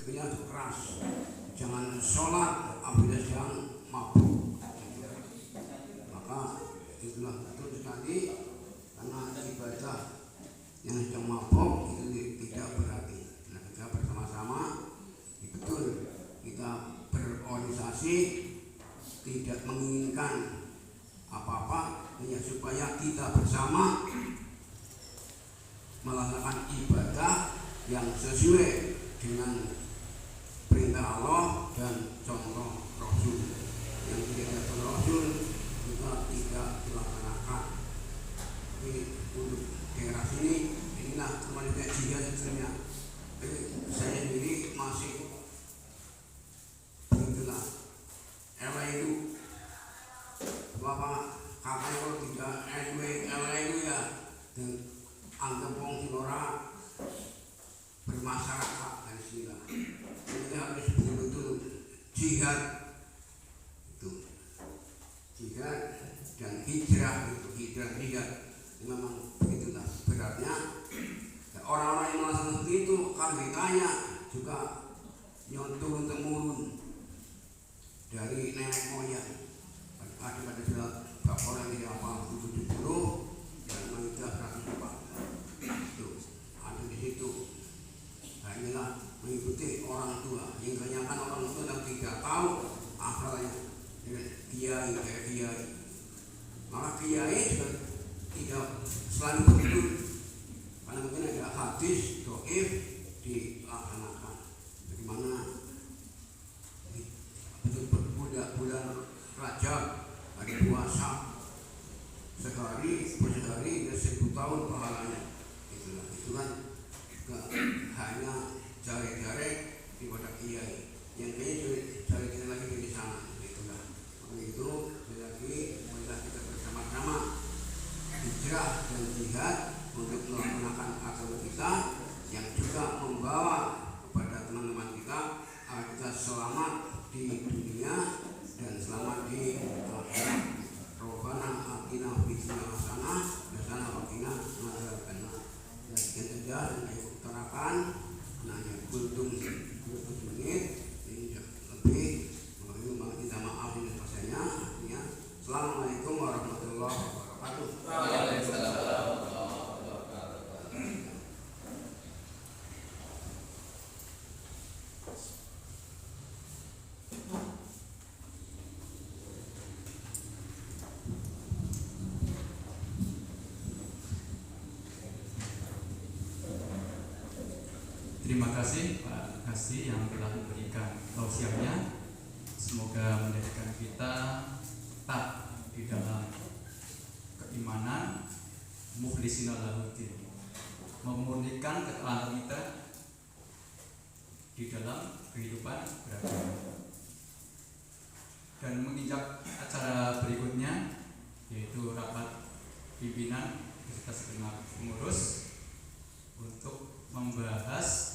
berpikirnya keras, jangan sholat apabila sedang mabuk. Maka itulah betul sekali, karena ibadah yang sedang mabuk itu tidak berarti. Nah, kita bersama-sama betul kita berorganisasi, tidak menginginkan apa-apa, hanya supaya kita bersama melakukan ibadah yang sesuai dengan perintah Allah dan contoh Rasul. Yang tidak ada contoh Rasul kita tidak dilaksanakan. Tapi untuk daerah sini, inilah kembali ke jihad sebenarnya. Saya sendiri masih begitulah. LA itu bapak katanya kalau tidak LA itu ya anggap wong Sinora bermasyarakat dan sila. Jadi harus betul-betul jihad itu, jihad dan hijrah itu, hijrah memang begitulah beratnya. Orang-orang yang melakukan seperti itu kalau ditanya juga yang turun temurun dari nenek moyang. Ada pada surat Baqarah yang apa 70 dan Maidah 104 itu ada di situ. Nah, inilah mengikuti orang tua. Yang kebanyakan orang tua yang tidak tahu asalnya kiai. Maka kiai juga tidak selalu begitu, karena mungkin ada hadis doif dilaksanakan. Bagaimana bulan Rajab ada puasa sehari 1000 tahun pahalanya. Itulah, itu kan juga hanya jare-jare daripada kiai. Yang kayaknya jare-jare lagi di sana. Itulah. Maka itu lagi marilah kita bersama-sama hijrah dan jihad untuk melaksanakan agama kita yang juga membawa kepada teman-teman kita agar kita selamat di dunia dan selamat di akhirat. Rabbana atina fid dunya hasanah wa qina adzabannar. Dan sekian saja yang saya utarakan. Hanya kultum 20 menit ini lebih. Maka kita maaf ini selesainya. Artinya Assalamualaikum warahmatullahi wabarakatuh. Waalaikumsalam. Terima kasih Pak Kasih yang telah memberikan tausiahnya. Semoga menjadikan kita tetap di dalam keimanan, mukhlisina lahuddin, memurnikan ketaatan kita di dalam kehidupan beragama. Dan menginjak acara berikutnya, yaitu rapat pimpinan beserta segenap pengurus untuk membahas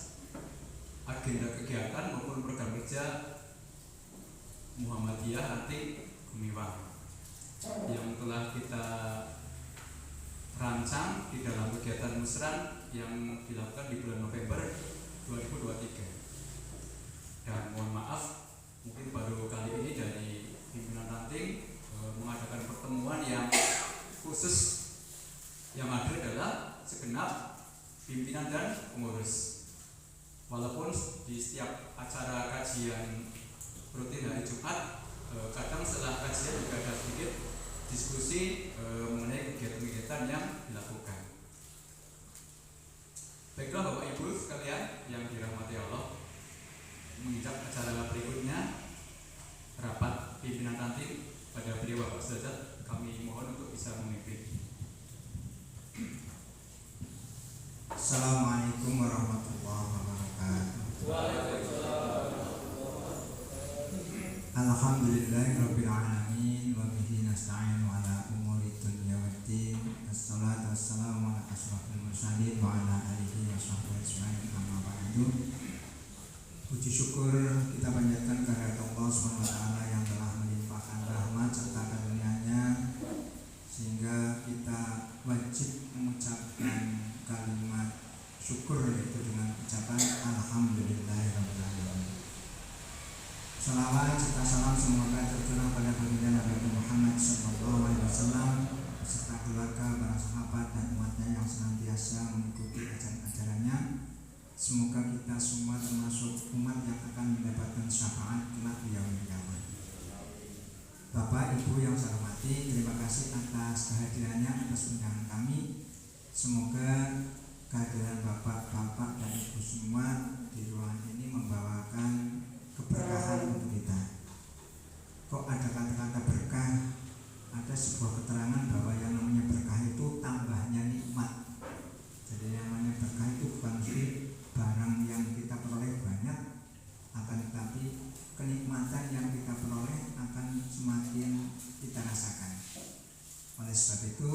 agenda kegiatan maupun program kerja Muhammadiyah Anti Gumiwang yang telah kita rancang di dalam kegiatan musran yang dilakukan di bulan November 2023. Dan mohon maaf, mungkin baru kali ini dari pimpinan ranting mengadakan pertemuan yang khusus, yang ada adalah segenap pimpinan dan pengurus. Walaupun di setiap acara kajian rutin hari Jumat, kadang setelah kajian juga ada sedikit diskusi mengenai kegiatan-kegiatan yang dilakukan. Baiklah Bapak Ibu sekalian yang dirahmati Allah, menginjak acara berikutnya rapat pimpinan ranting pada beliau Bapak Sudrajat, kami mohon untuk bisa memimpin. Assalamualaikum warahmatullahi wabarakatuh. Alhamdulillahirabbil alamin wa bihi nasta'in ala umuri dunya waddin. Assalatu wassalamu ala asyrafil mursalin wa ala alihi washabbihi ajmain. Amma ba'du. Puji syukur kita panjatkan kehadirat Allah Subhanahu wa taala yang telah melimpahkan rahmat serta karunia-Nya sehingga kita wajib mengucapkan kalimat syukur, yaitu dengan ucapan alhamdulillahirabbil alamin. Salawat serta salam semoga tercurah pada baginda Nabi Muhammad SAW beserta keluarga, para sahabat dan umatnya yang senantiasa mengikuti ajaran-ajarannya. Semoga kita semua termasuk umat yang akan mendapatkan syafaat kelak di yaumil qiyamah. Bapak, Ibu yang saya hormati, terima kasih atas kehadirannya, atas undangan kami. Semoga kehadiran Bapak dan Ibu semua di ruangan ini membawakan keberkahan untuk kita. Kok ada kata-kata berkah? Ada sebuah keterangan bahwa yang namanya berkah itu tambahnya nikmat. Jadi yang namanya berkah itu bukan mesti barang yang kita peroleh banyak, akan tetapi kenikmatan yang kita peroleh akan semakin kita rasakan. Oleh sebab itu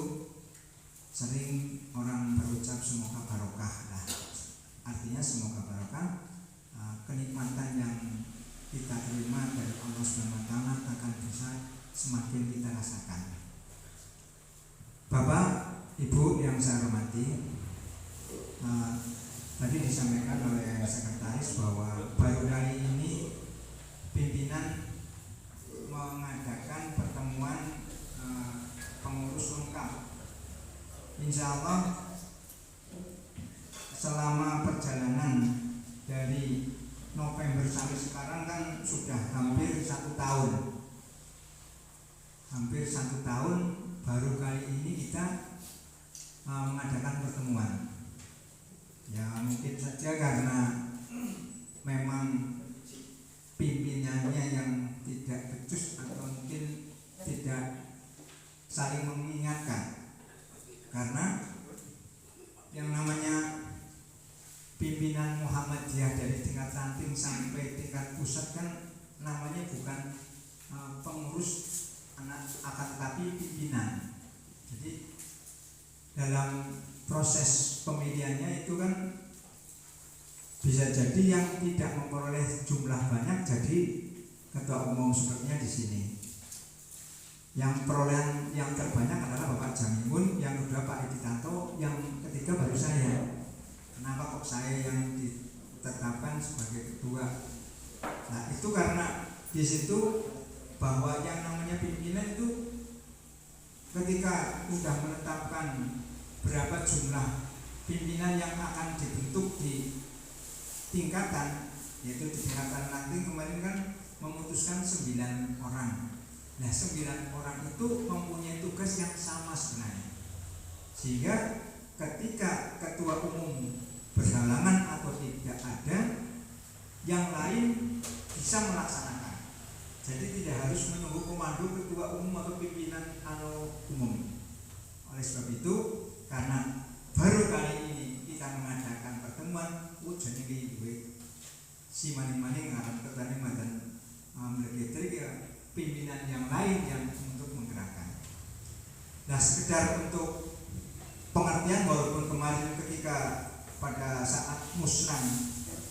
sering orang berucap semoga barokah lah. Artinya semoga barokah, kenikmatan yang kita terima dari Allah SWT akan bisa semakin kita rasakan. Bapak, Ibu yang saya hormati, tadi disampaikan oleh sekretaris bahwa baru kali ini pimpinan mengadakan pertemuan pengurus lengkap. Insya Allah selama perjalanan dari November sampai sekarang kan sudah hampir 1 tahun. Hampir 1 tahun baru kali ini kita mengadakan pertemuan. Ya mungkin saja karena memang pimpinannya yang tidak becus atau mungkin tidak saling mengingatkan. Karena yang namanya pimpinan Muhammadiyah dari tingkat ranting sampai tingkat pusat kan namanya bukan pengurus anak, akan tetapi pimpinan. Jadi dalam proses pemilihannya itu kan bisa jadi yang tidak memperoleh jumlah banyak jadi ketua umum sepertinya di sini. Yang perolehan yang terbanyak adalah Bapak Jamimun, yang kedua Pak Editanto, yang ketiga baru saya. Kenapa kok saya yang ditetapkan sebagai ketua? Nah itu karena di situ bahwa yang namanya pimpinan itu ketika sudah menetapkan berapa jumlah pimpinan yang akan dibentuk di tingkatan, yaitu di tingkatan ranting kemarin kan memutuskan 9 orang. Nah 9 orang itu mempunyai tugas yang sama sebenarnya, sehingga ketika ketua umum berhalangan atau tidak ada, yang lain bisa melaksanakan. Jadi tidak harus menunggu komando ketua umum atau pimpinan umum. Oleh sebab itu, karena baru kali ini kita mengadakan pertemuan, jadi gue si maning-maning akan tertanya dan melegetri pimpinan yang lain yang untuk menggerakkan. Nah sekedar untuk pengertian, walaupun kemarin ketika pada saat musrah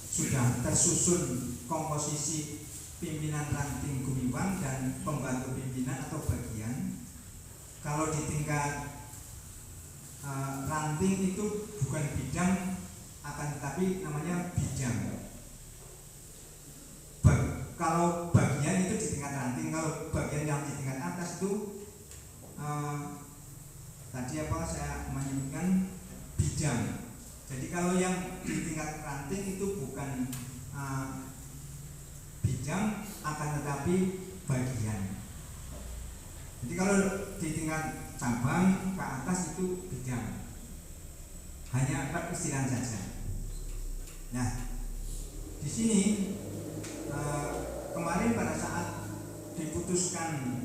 sudah tersusun komposisi pimpinan ranting Gumiwang dan pembantu pimpinan atau bagian, kalau di tingkat ranting itu bukan bidang, akan tetapi namanya bidang. Kalau bagian itu di tingkat ranting, kalau bagian yang di tingkat atas itu tadi saya menyebutkan bidang. Jadi kalau yang di tingkat ranting itu bukan bidang, akan tetapi bagian. Jadi kalau di tingkat cabang ke atas itu bidang, hanya peristilan saja. Nah di sini kemarin pada saat diputuskan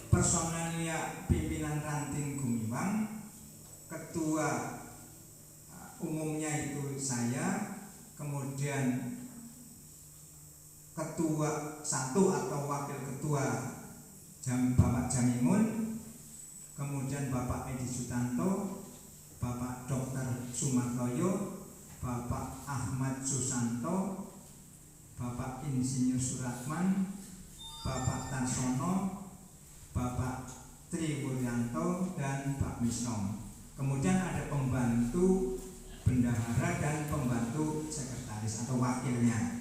personalia pimpinan ranting Gumiwang, ketua umumnya itu saya, kemudian ketua 1 atau wakil ketua Bapak Jamimun, kemudian Bapak Edi Sutanto, Bapak Dr. Sumartoyo, Bapak Ahmad Susanto, Bapak Insinyur Suratman, Bapak Tarsono, Bapak Triwuryanto, dan Pak Misnom. Kemudian ada pembantu bendahara dan pembantu sekretaris atau wakilnya.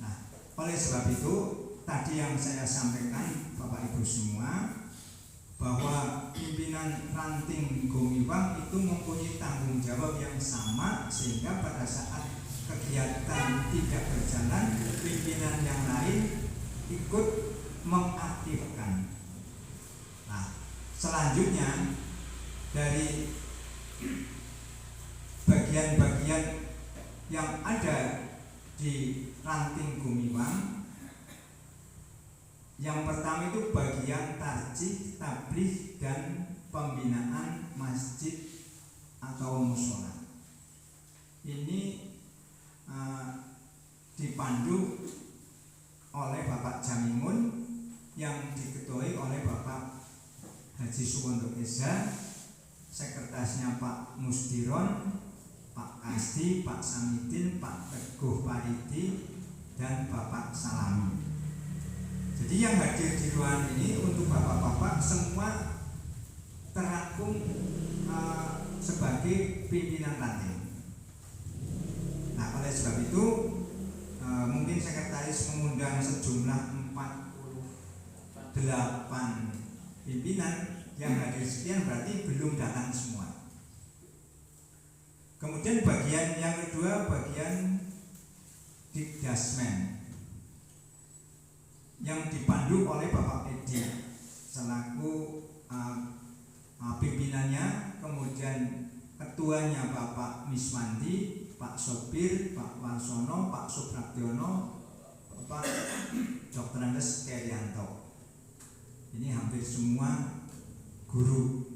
Nah, oleh sebab itu tadi yang saya sampaikan Bapak Ibu semua, bahwa pimpinan ranting Gumiwang itu mempunyai tanggung jawab yang sama, sehingga pada saat kegiatan tidak berjalan, pimpinan yang lain ikut mengaktifkan. Nah, selanjutnya dari bagian-bagian yang ada di ranting Gumiwang, yang pertama itu bagian tarjih, tabligh, dan pembinaan masjid atau mushola. Ini dipandu oleh Bapak Jamimun yang diketuai oleh Bapak Haji Suwondo Eza, sekretarisnya Pak Musdiron, Pak Kasdi, Pak Samidin, Pak Teguh Paridi, dan Bapak Salami. Jadi yang hadir di ruangan ini untuk bapak-bapak semua terangkum sebagai pimpinan ranting. Nah, oleh sebab itu mungkin sekretaris mengundang sejumlah 48 pimpinan, yang hadir sekian berarti belum datang semua. Kemudian bagian yang kedua, bagian Dikdasmen yang dipandu oleh Bapak Edi selaku pimpinannya, kemudian ketuanya Bapak Miswandi, Pak Sopir, Pak Warsono, Pak Supratyono, Bapak Dr. Andes Kerianto. Ini hampir semua guru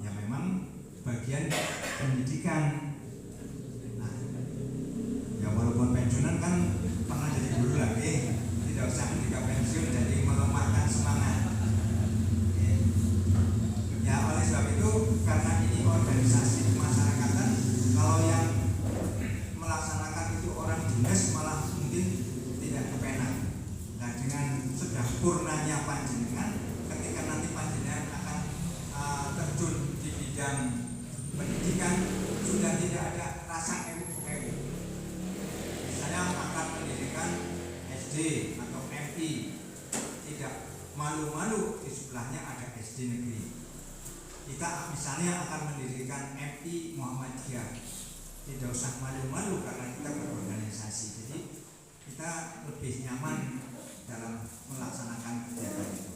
yang memang bagian pendidikan. Nah, ya walaupun pensiunan kan pernah jadi guru lagi, tidak usah ketika pensiun jadi melemahkan semangat. Ya, oleh sebab itu karena ini organisasi kemasyarakatan, kalau yang melaksanakan itu orang dinas malah mungkin tidak kepenak. Nah, dengan sudah purnanya panjenengan, ketika nanti panjenengan akan terjun di bidang pendidikan, sudah tidak ada rasa ewu-ewu. Misalnya akan mendirikan SD atau MI, tidak malu-malu di sebelahnya ada SD negeri. Kita misalnya akan mendirikan MI Muhammadiyah, tidak usah malu-malu karena kita berorganisasi. Jadi kita lebih nyaman dalam melaksanakan kegiatan itu.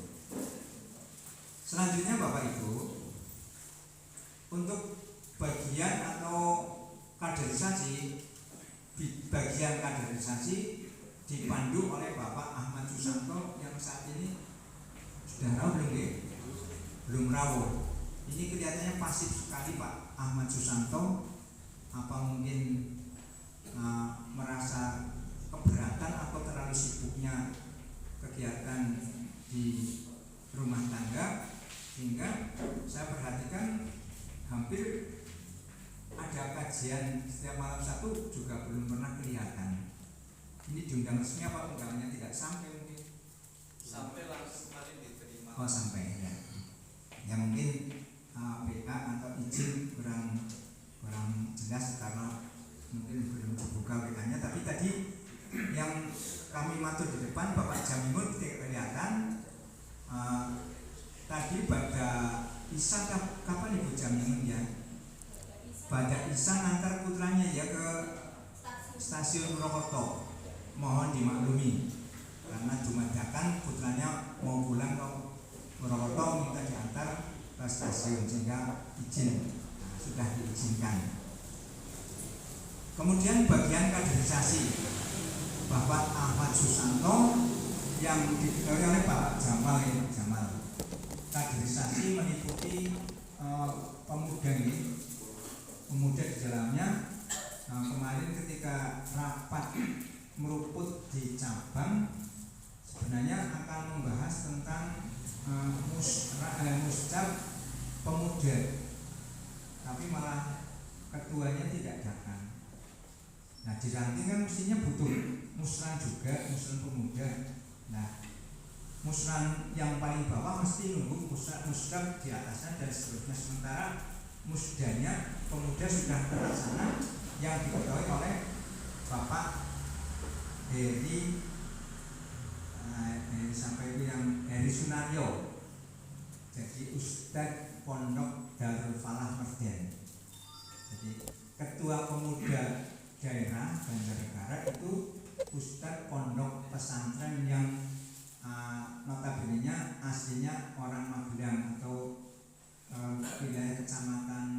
Selanjutnya Bapak Ibu, untuk bagian atau kaderisasi, bagian kaderisasi dipandu oleh Bapak Ahmad Susanto yang saat ini sudah rawuh belum rawuh. Ini kelihatannya pasif sekali Pak Ahmad Susanto. Apa mungkin merasa keberatan atau terlalu sibuknya kegiatan di rumah tangga, sehingga saya perhatikan hampir ada kajian setiap malam satu juga belum pernah kelihatan. Ini diundang resmi apa undangannya tidak sampai mungkin? Sampai langsung kali diterima. Oh sampai ya. Ya mungkin PK atau izin kurang jelas karena mungkin belum dibuka WK-nya. Tapi tadi yang kami matur di depan Bapak Jamimun tidak kelihatan. Tadi pada Isa kapan Ibu Jamimun ya? Pada Isa ngantar putranya ya ke stasiun Purwokerto. Mohon dimaklumi karena Jumadakan putranya mau pulang ke Purwokerto, minta diantar ke stasiun sehingga izin. Nah, sudah diizinkan. Kemudian bagian kaderisasi Bapak Ahmad Susanto yang diketuai oleh Bapak Jamal. Kaderisasi meliputi pemuda ini, pemuda di dalamnya. Kemarin ketika rapat meruput di cabang, sebenarnya akan membahas tentang muscap pemuda, tapi malah ketuanya tidak datang. Nah, di ranting kan mestinya butuh musran juga, musran pemuda. Nah, musran yang paling bawah mesti nunggu muscap di atasnya dan seterusnya. Sementara musdanya pemuda sudah terlaksana yang diketuai oleh Bapak Heri Heri sampai itu yang Heri Sunario, jadi Ustadz Pondok Darul Falah Merden. Jadi ketua pemuda daerah Banjarnegara itu Ustadz Pondok Pesantren yang notabene-nya aslinya orang Magelang atau wilayah kecamatan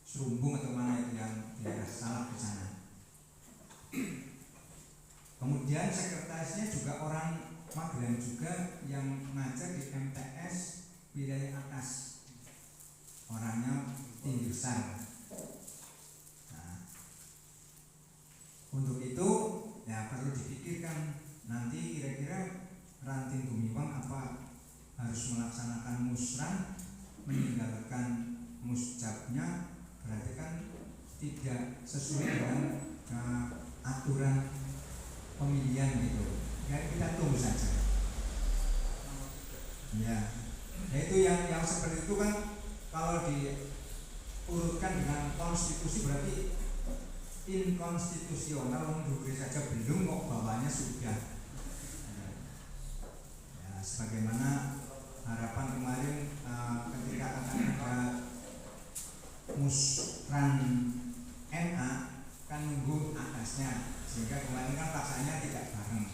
Serumbung atau mana itu yang daerah Salak di sana. Kemudian sekretarisnya juga orang Magelang juga yang ngajar di MTS wilayah atas, orangnya tinggi besar. Nah, untuk itu ya perlu dipikirkan nanti kira-kira Ranting Gumiwang apa harus melaksanakan musrah meninggalkan musjabnya, berarti kan tidak sesuai dengan aturan pemilihan gitu. Ya kita tunggu saja. Ya, nah itu yang seperti itu kan kalau diurutkan dengan konstitusi berarti inkonstitusional, menurut saja belum kok bawahnya sudah. Ya, sebagaimana harapan kemarin ketika akan ada musran NA kan nunggu atasnya, sehingga kemarin kan pelaksanaannya tidak bareng.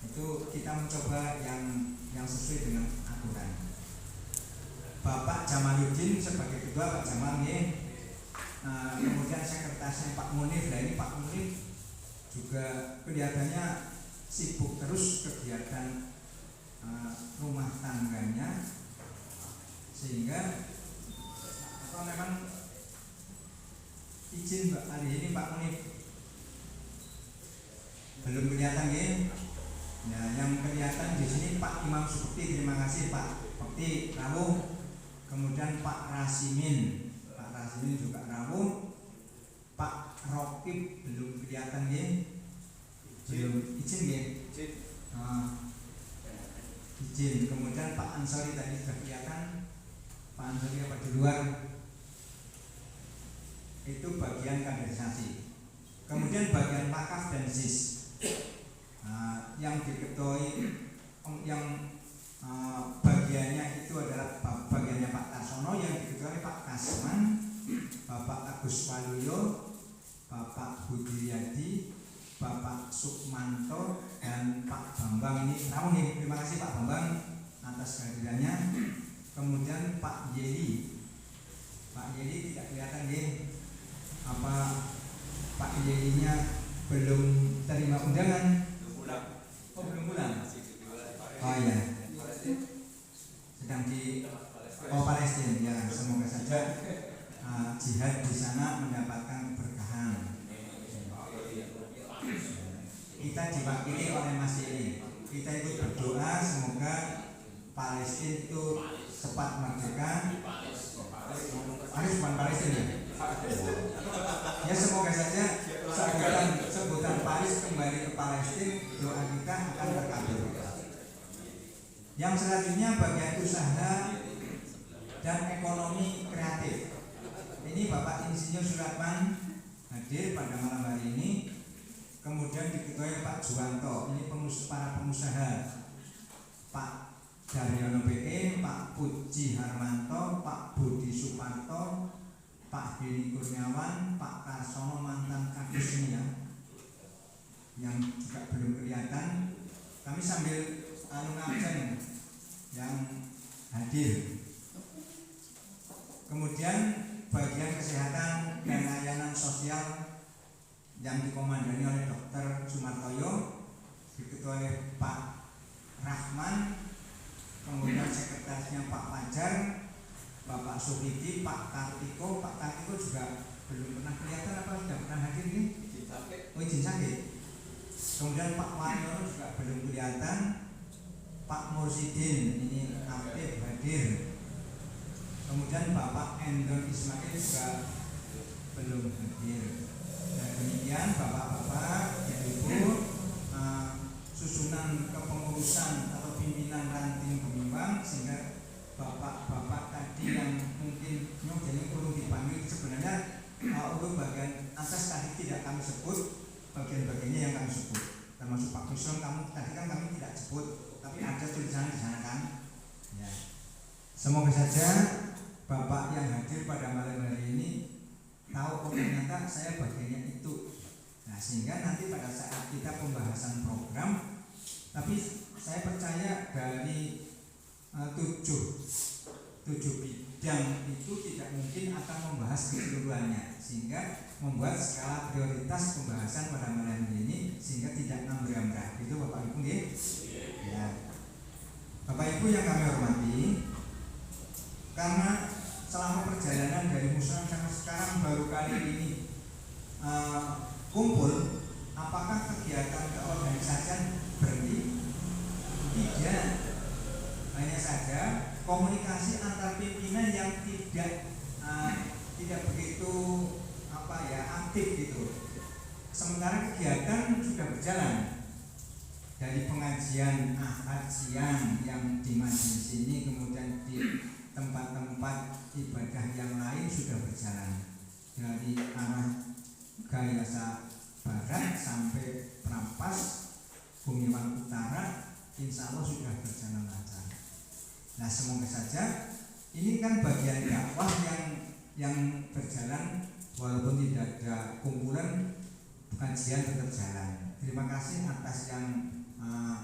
Itu kita mencoba yang sesuai dengan aturan. Bapak Jamaluddin sebagai ketua, Pak Jamal nih. Kemudian sekretarisnya Pak Munif. Nah ini Pak Munif juga kelihatannya sibuk terus kegiatan rumah tangganya, sehingga atau memang izin Mbak hari ini Pak Munif belum kelihatan ya. Nah yang kelihatan di sini Pak Imam Supekti, terima kasih Pak Supekti rawuh. Kemudian Pak Rasimin juga rawuh. Pak Rokib belum kelihatan ya, belum izin ya. Izin. Kemudian Pak Ansori tadi sudah kelihatan. Pak Ansori apa di luar? Itu bagian kaderisasi. Kemudian bagian wakaf dan SIS. Yang diketuai yang bagiannya itu adalah bagiannya Pak Tarsono, yang diketuai Pak Kasman, Bapak Agus Waluyo, Bapak Budiryadi, Bapak Sukmanto, dan Pak Bambang. Ini namun nih, terima kasih Pak Bambang atas kehadirannya. Kemudian Pak Yeli tidak kelihatan nih, apa Pak Yelinya belum terima undangan. Oh belum pulang. Oh iya, sedang di Palestina ya. Semoga saja jihad di sana mendapatkan keberkahan. Kita diwakili oleh Mas Yeli. Kita ikut berdoa semoga Palestina itu cepat merdeka. Harus bukan Palestina. Ya semoga saja sebutan Paris kembali ke Palestina, doa kita akan terkabul. Yang selanjutnya bagian usaha dan ekonomi kreatif. Ini Bapak Insinyur Suratman hadir pada malam hari ini. Kemudian diketuai Pak Juwanto, ini para pengusaha, Pak Daryono PE, Pak Puji Harmanto, Pak Budi Suparto, Pak Heri Kurniawan, Pak Karsono mantan Kadus ini ya, yang juga belum kelihatan. Kami sambil ngabsen yang hadir. Kemudian bagian kesehatan dan layanan sosial yang dikomandani oleh Dr. Sumartoyo, diketuai Pak Rahman, kemudian sekretarisnya Pak Fajar, Bapak Suhidi, Pak Kartiko. Pak Kartiko juga belum pernah kelihatan apa sudah pernah hadir nih? Oh izin sakit. Kemudian Pak Waryono juga belum kelihatan. Pak Mursidin ini aktif hadir. Kemudian Bapak Endon Ismail juga belum hadir. Dan demikian Bapak-bapak, Ibu-ibu, susunan kepengurusan atau pimpinan Ranting Gumiwang, sehingga bapak-bapak tadi yang mungkin jadi perlu dipanggil sebenarnya untuk bagian atas tadi tidak kami sebut, bagian-bagiannya yang kami sebut, termasuk Pak Pak Busron, kamu tadi kan kami tidak sebut, tapi ada tulisan di sana kan. Ya. Semoga saja Bapak yang hadir pada malam hari ini tahu oh ternyata saya bagiannya itu. Nah, sehingga nanti pada saat kita pembahasan program, tapi saya percaya dari tujuh bidang itu tidak mungkin akan membahas keseluruhannya, sehingga membuat skala prioritas pembahasan pada malam ini sehingga tidak nambah-nambah. Itu Bapak Ibu ya. Ya. Bapak Ibu yang kami hormati, karena selama perjalanan dari musyawarah sampai sekarang baru kali ini kumpul, apakah kegiatan keorganisasian berhenti? Tidak, hanya saja komunikasi antar pimpinan yang tidak begitu aktif gitu. Sementara kegiatan sudah berjalan dari pengajian ahad siang yang di majelis ini, kemudian di tempat-tempat ibadah yang lain sudah berjalan dari arah Gayasa Barat sampai Prapas, Bumiwan Utara, insya Allah sudah berjalan lancar. Nah, semoga saja ini kan bagian dakwah yang berjalan walaupun tidak ada kumpulan, kajian tetap jalan. Terima kasih atas yang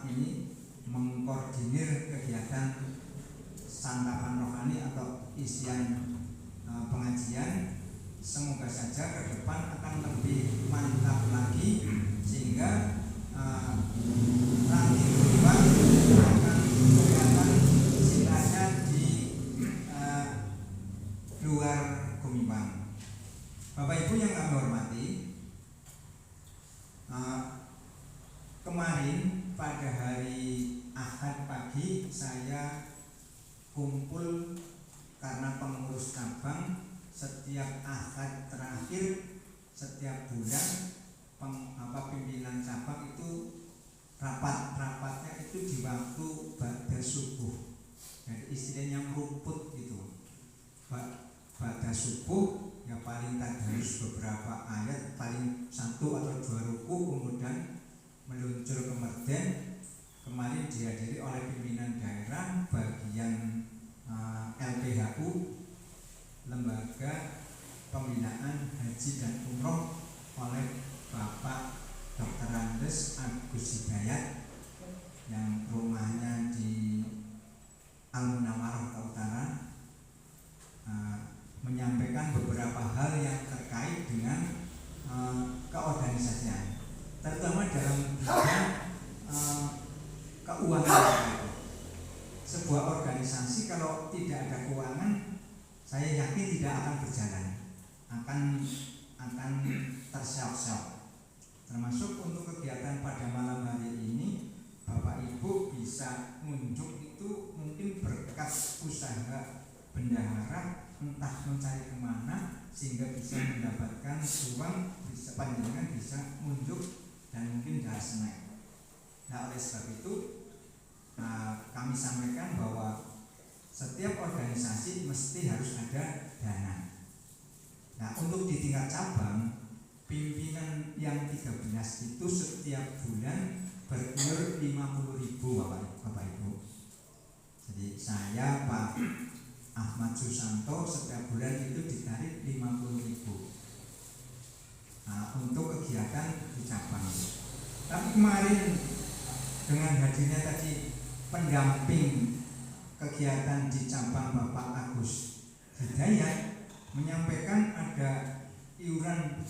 ini mengkoordinir kegiatan santapan rohani atau isian pengajian. Semoga saja ke depan akan lebih mantap lagi sehingga nanti berubah akan kelihatan silanya di luar Gumiwang. Bapak Ibu yang kami hormati, kemarin pada hari Ahad pagi saya kumpul karena pengurus cabang setiap Ahad terakhir setiap bulan pimpinan cabang itu rapatnya itu di waktu ba'da subuh. Jadi istilahnya rumput gitu. Ba'da subuh ya paling tadarus beberapa ayat, paling 1 atau 2 ruku, kemudian meluncur ke Merden. Kemarin dihadiri oleh pimpinan daerah bagian LPHU, Lembaga Pembinaan Haji dan Umroh, oleh Bapak Dr. Andes Agus Hidayat yang rumahnya di Al-Munawwarah Utara, menyampaikan beberapa hal yang terkait dengan keorganisasian, terutama dalam bidang keuangan. Sebuah organisasi kalau tidak ada keuangan, saya yakin tidak akan berjalan, akan terseok-seok. Termasuk untuk kegiatan pada malam hari ini, Bapak Ibu bisa ngunjuk itu mungkin berkat usaha bendahara, entah mencari kemana sehingga bisa mendapatkan uang, bisa panjenengan bisa ngunjuk dan mungkin dah snack. Nah, oleh sebab itu kami sampaikan bahwa setiap organisasi mesti harus ada dana. Nah, untuk di tingkat cabang, pimpinan yang 13 itu setiap bulan beriur 50.000 Bapak Ibu. Jadi saya Pak Ahmad Susanto setiap bulan itu ditarik 50.000 untuk kegiatan di cabang. Tapi kemarin dengan hadirnya tadi pendamping kegiatan di cabang Bapak Agus Hidayat menyampaikan ada iuran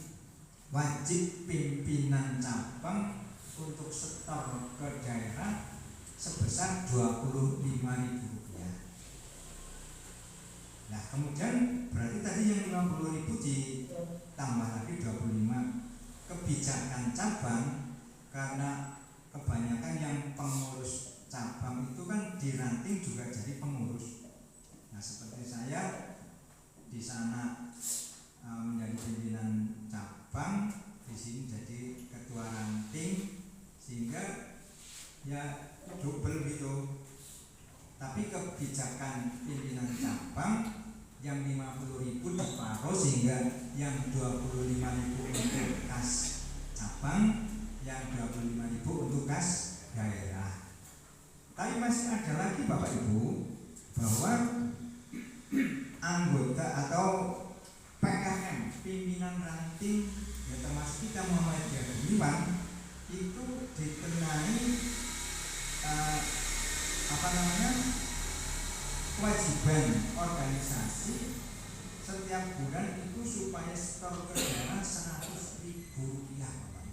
wajib pimpinan cabang untuk setor ke daerah sebesar Rp25.000. Nah, kemudian berarti tadi yang 50.000 ditambah lagi 25. Kebijakan cabang, karena kebanyakan yang pengurus cabang itu kan diranting juga jadi pengurus. Nah, seperti saya di sana menjadi pimpinan cabang, di sini jadi ketua ranting, sehingga ya double gitu. Tapi kebijakan pimpinan cabang yang 50.000 diparuh, sehingga yang 25.000 untuk kas cabang, yang 25.000 untuk kas daerah. Tapi masih ada lagi Bapak Ibu bahwa anggota atau PRM, pimpinan ranting ya termasuk kita Muhammadiyah Gumiwang itu dikenai kewajiban organisasi setiap bulan itu supaya setor ke daerah 100.000 rupiah Bapak.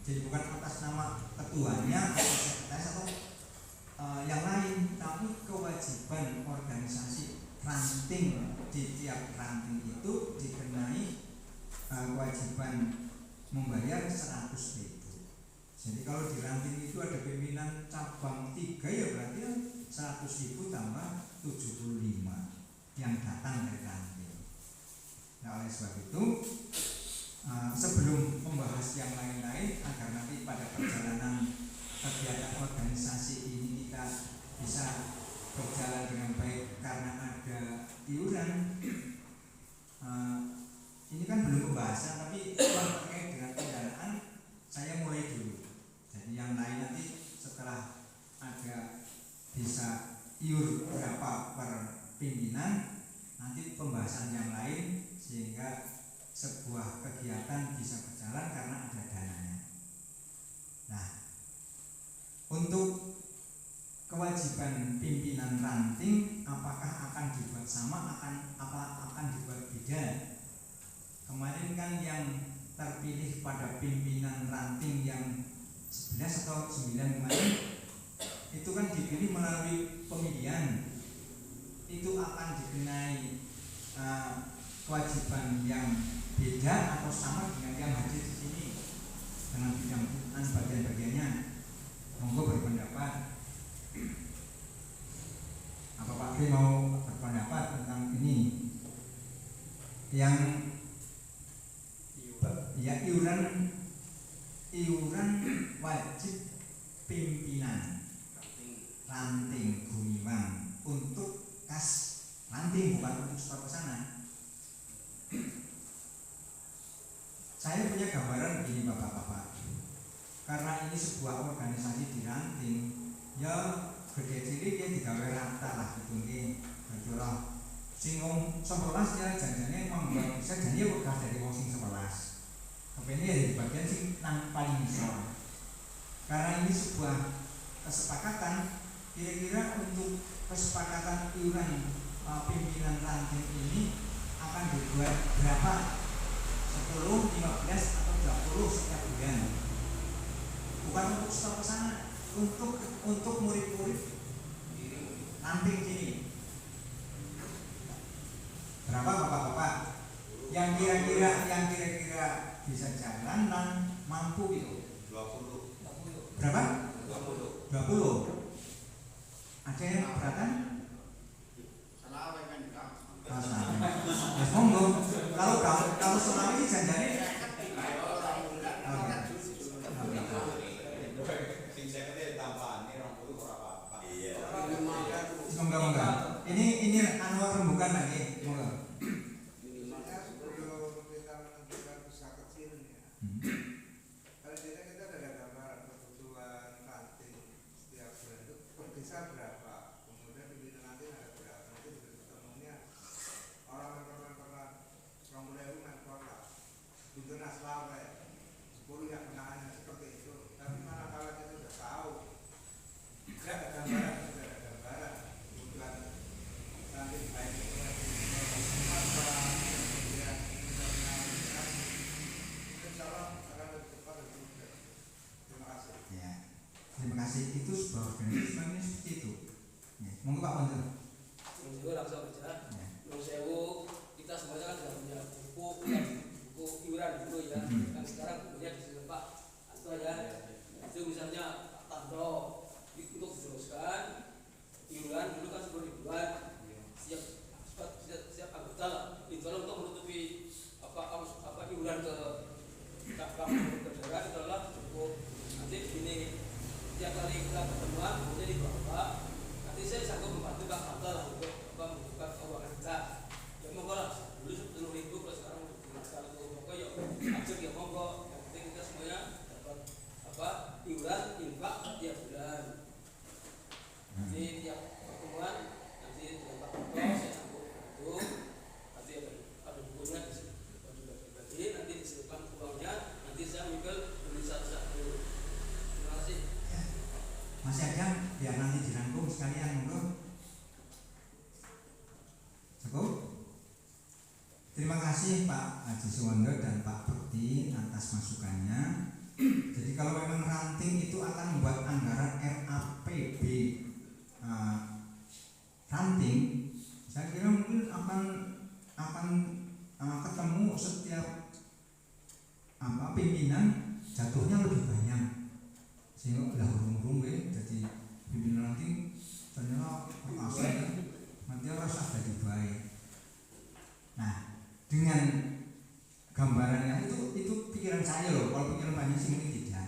Jadi bukan atas nama ketuanya atau sekretaris atau yang lain, tapi kewajiban organisasi ranting di tiap ranting itu dikenai kewajiban membayar 100.000. Jadi kalau di ranting itu ada pimpinan cabang 3 ya berarti 100.000 tambah 75 yang datang dari ranting. Nah oleh sebab itu sebelum membahas yang lain-lain agar nanti pada perjalanan kegiatan organisasi ini kita bisa berjalan dengan baik karena ada iuran. Ini kan belum pembahasan tapi terkait dengan pendanaan saya mulai dulu. Jadi yang lain nanti setelah ada bisa iur berapa per pimpinan nanti pembahasan yang lain sehingga sebuah kegiatan bisa berjalan karena ada dananya. Nah, untuk kewajiban pimpinan ranting apakah akan dibuat sama akan dibuat beda? Kemarin kan yang terpilih pada pimpinan ranting yang 11 atau 9 kemarin itu kan dipilih melalui pemilihan, itu akan dikenai kewajiban yang beda atau sama dengan yang hadir di sini dengan bidang bagian-bagiannya. Monggo berpendapat. Apa Pak Kri mau berpendapat tentang ini? Yang ya iuran wajib pimpinan ranting Gumiwang untuk kas ranting bukan untuk setor ke sana. Saya punya gambaran begini Bapak-bapak. Karena ini sebuah organisasi di ranting, ya gede cilik ya digawe rata lah gitu nggih. Berjurah sing wong 11 ya janjane emang bisa jadi ya bekas dari wong sing 11. Kepene ya di bagian sing nang paling isor. Karena ini sebuah kesepakatan, kira-kira untuk kesepakatan iuran pimpinan ranting ini akan dibuat berapa? 10, 15 atau 20 setiap bulan. Bukan untuk setor ke sana, untuk murid-murid ranting sini. Berapa Bapak-bapak? Yang kira-kira bisa jalan dan mampu itu 20. Berapa? 20. Ada yang keberatan? Monggo. Kalau selama ini janjane Monggo. Ini anu rembukan lagi. Monggo. Itu sebuah organisasi seperti itu. Monggo Pak Panjer. Monggo langsung aja. Nung sewu kita semuanya kan sudah punya buku iuran dulu ya. Kan sekarang bukunya di sini Pak. Atau ya. Itu misalnya Pak Tando untuk diteruskan iuran dulu kan sudah dibuat siap anggota lah. Itu untuk menutupi apa iuran ke daerah itu adalah cukup. Nanti begini. Setiap kali kita pertemuan, jadi Bapak, nanti saya sanggup membantu Pak biar nanti dirangkum sekalian, monggo. Cukup. Terima kasih Pak Haji Suwondo dan Pak Bekti atas masukannya. Jadi kalau memang ranting itu akan membuat anggaran RAPB ranting, saya kira mungkin akan ketemu setiap pimpinan jatuhnya lebih banyak, sehingga udah urung-urung jadi pimpinan ranting ternyata perasaan nanti rasa jadi baik. Nah, dengan gambarannya itu pikiran saya loh. Kalau pikiran banyak sih mungkin tidak,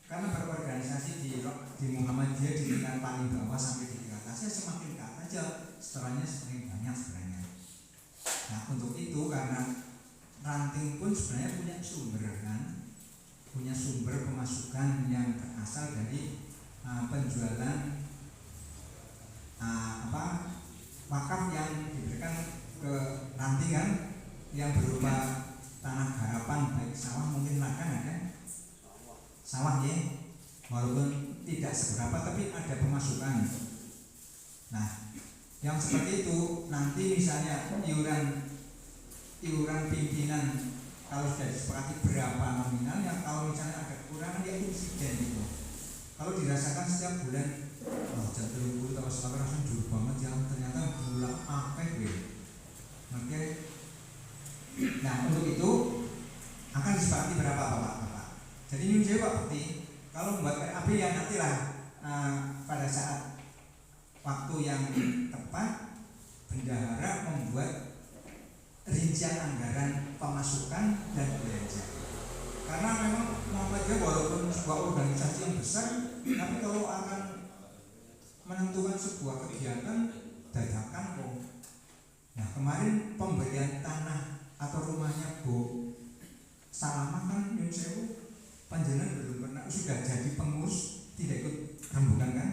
karena berorganisasi di Muhammadiyah di tingkat paling bawah sampai di tingkat atasnya semakin ke atas aja setelahnya semakin banyak sebenarnya. Nah, untuk itu karena ranting pun sebenarnya punya sumber kan, punya sumber pemasukan yang berasal dari penjualan wakaf yang diberikan ke ranting kan, yang berupa tanah garapan baik sawah mungkin ladang ada sawah ya, walaupun tidak seberapa tapi ada pemasukan. Nah, yang seperti itu nanti misalnya iuran pimpinan kalau sudah disepakati berapa nominalnya, kalau misalnya ada kekurangan ya insiden itu. Kalau dirasakan setiap bulan jatuh atau selama langsung jauh banget yang ternyata bulan apa Oke. Nah, untuk itu akan disepakati berapa Bapak? Jadi ini saya Pak Bekti, kalau membuat RAB ya nantilah pada saat waktu yang tepat bendahara membuat rincian anggaran pemasukan dan belanja. Karena memang Muhammadiyah walaupun sebuah organisasi yang besar, tapi kalau akan menentukan sebuah kegiatan dadakan kok. Nah, kemarin pemberian tanah atau rumahnya Bu Salamah kan Yun Sewu panjenengan belum pernah sudah jadi pengurus, tidak ikut rembukan kan?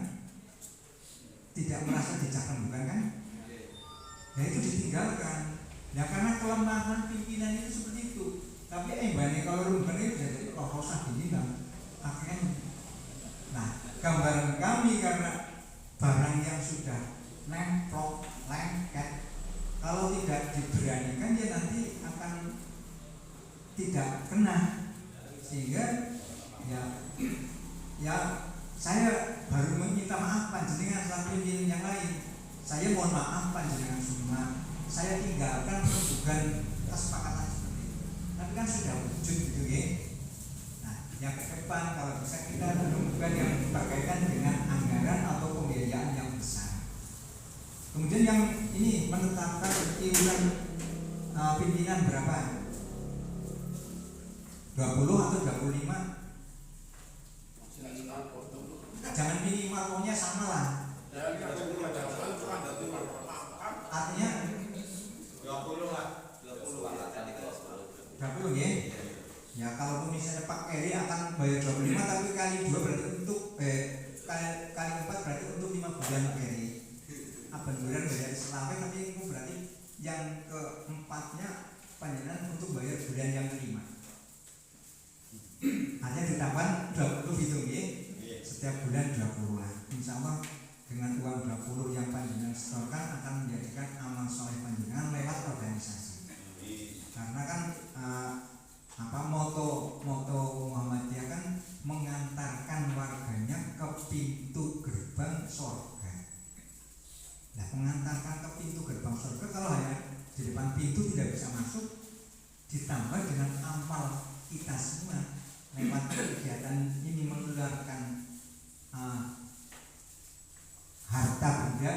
Tidak merasa dicak rembukan kan? Nah, itu ditinggalkan. Nah, karena kelemahan pimpinan itu seperti itu. Tapi banyak kalau rembukan itu jadi rosah gini kan? Akhirnya. Nah, gambaran kami karena barang yang sudah nemplok, lengket, kalau tidak diberanikan ya nanti akan tidak kena, sehingga ya saya baru meminta maaf panjenengan selaku pimpinan yang lain. Saya mohon maaf panjenengan semua. Saya tinggalkan bukan kesepakatan seperti itu. Tapi kan sudah wujud gitu ya. Nah, yang ke depan kalau bisa kita bukan yang berkaitan dengan anggaran atau pembiayaan yang besar. Kemudian yang ini menetapkan iuran pimpinan berapa? 20 atau 25? Jangan minimal, pokoknya sama lah. Artinya 20 lah. 20 ya? Ya kalau misalnya Pak Eri akan bayar 25 tapi kali 2 berarti untuk kali 4 berarti untuk 5 bulan Pak Eri. Abang bulan bayar selama tapi itu berarti yang keempatnya panjenengan untuk bayar bulan yang kelima. Hanya ditambah 20 gitu ya. Setiap bulan 20 lah. Insya Allah dengan uang 20 yang panjenengan setorkan akan menjadikan amal soleh panjenengan lewat organisasi. Karena kan moto Muhammadiyah kan mengantarkan warganya ke pintu gerbang surga. Nah, mengantarkan ke pintu gerbang surga kalau hanya di depan pintu tidak bisa masuk, ditambah dengan amal kita semua lewat kegiatan ini mengeluarkan harta benda,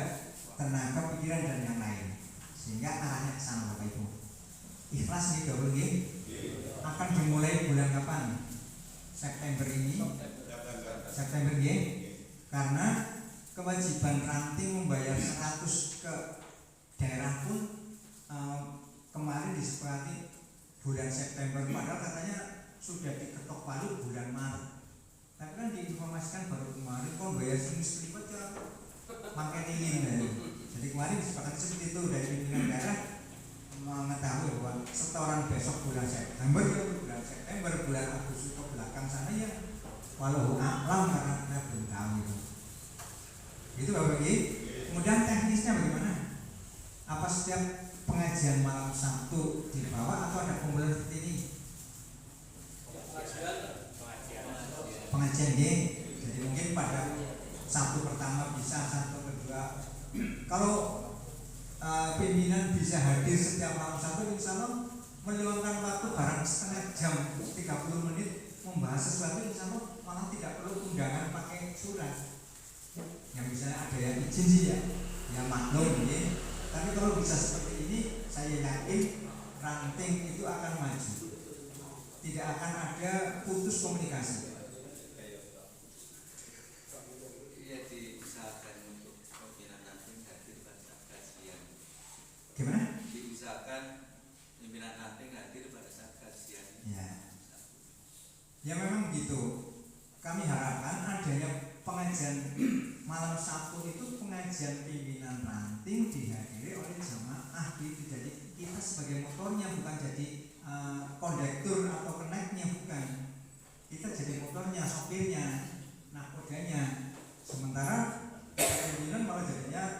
tenaga, pikiran dan yang lain, sehingga arahnya ke sana Bapak Ibu. Ikhlas nih double game akan dimulai bulan kapan? September ini. September ya. Karena kewajiban ranting membayar 100 ke daerah pun kemarin disepakati bulan September, padahal katanya sudah diketok palu bulan Maret. Tapi kan diinformasikan baru kemarin kok bayar selisih ya pakai ingin dari. Jadi kemarin disepakati seperti itu dari pimpinan daerah mengetahui bahwa setoran besok bulan September bulan Agustus ke belakang sana ya walau alam karena kita belum tahu itu. Itu Bapak Ibu. Kemudian teknisnya bagaimana? Apa setiap pengajian malam Sabtu dibawa atau ada kumpulan seperti ini? Pengajian G. Jadi mungkin pada Sabtu pertama bisa, Sabtu kedua. Kalau pimpinan bisa hadir setiap malam Sabtu, insya Allah meluangkan waktu barang setengah jam 30 menit membahas sesuatu, insya Allah malah tidak perlu undangan pakai surat. Yang misalnya ada yang izin sih ya maklum ya. Tapi kalau bisa seperti ini, saya yakin ranting itu akan maju. Tidak akan ada putus komunikasi. Iya, diusahakan untuk pimpinan ranting hadir pada kajian. Gimana? Diusahakan pimpinan ranting hadir pada saat kajian. Ya memang gitu. Kami harapkan adanya pengajian malam Sabtu itu pengajian pimpinan ranting dihadiri oleh jamaah gitu. Jadi kita sebagai motornya, bukan jadi kondektur atau keneknya, bukan. Kita jadi motornya, sopirnya, nakodanya. Sementara pimpinan malah jadinya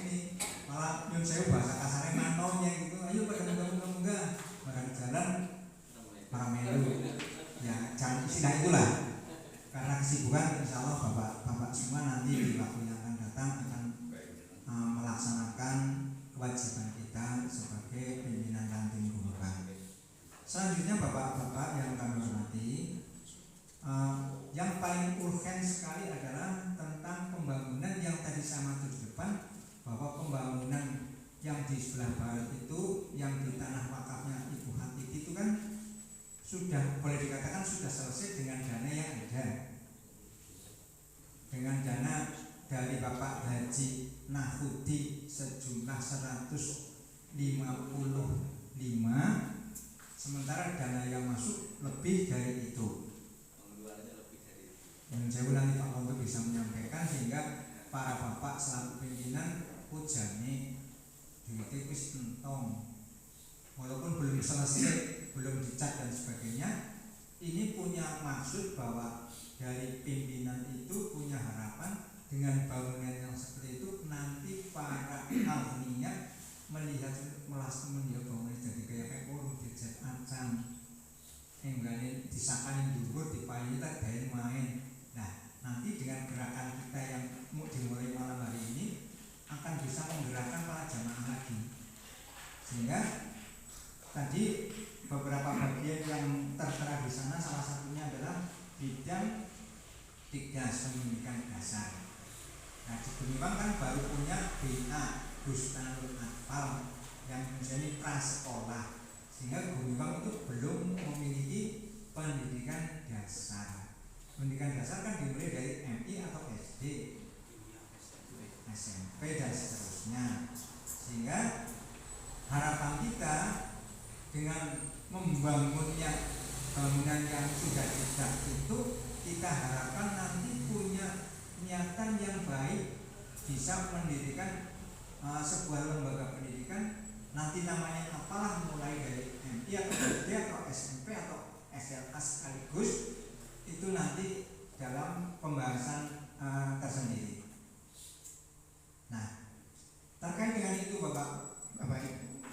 ini malah nyun sewu bahasa kasarnya mantaunya gitu. Ayo pada munggah-munggah barang jalan para melu. Ya jangan istilah itulah. Karena kesibukan, insya Allah bapak semua nanti di waktu yang akan datang akan melaksanakan kewajiban kita sebagai pimpinan ranting Gumukan. Selanjutnya bapak-bapak yang kami hormati, yang paling urgen sekali adalah tentang pembangunan yang tadi saya matur di depan, bahwa pembangunan yang di sebelah barat itu, yang di tanah wakafnya Ibu Hatiti itu kan sudah boleh dikatakan sudah selesai dengan dana yang ada, dengan dana dari Bapak Haji Nahudi sejumlah 155, sementara dana yang masuk lebih dari itu. Pengeluarannya lebih dari itu. Dan saya ulangi Pak untuk bisa menyampaikan sehingga para bapak selaku pimpinan pujane duitnya wis entong, walaupun belum selesai, belum dicat dan sebagainya. Ini punya maksud bahwa dari pimpinan itu punya harapan dengan bangunan yang seperti itu nanti para ahlinya melihat bangunan jadi kayak urung dicat ancam, enggak disakanin dulu dipayu tak gaya main. Nah nanti dengan gerakan kita yang dimulai malam hari ini akan bisa menggerakkan para jamaah lagi, sehingga tadi beberapa bagian yang tertera di sana salah satunya adalah bidang Tikdas pendidikan dasar. Nah di Guniwang kan baru punya BA Bustanul Atfal yang menjadi prasekolah, sehingga Guniwang itu belum memiliki pendidikan dasar. Pendidikan dasar kan dimulai dari MI atau SD, SMP dan seterusnya. Sehingga harapan kita dengan membangunnya bangunan yang sudah tidak itu, kita harapkan nanti punya niatan yang baik, bisa mendirikan sebuah lembaga pendidikan, nanti namanya apalah, mulai dari MI atau SD atau SMP atau SLA sekaligus, itu nanti dalam pembahasan tersendiri. Nah terkait dengan itu Bapak Ibu,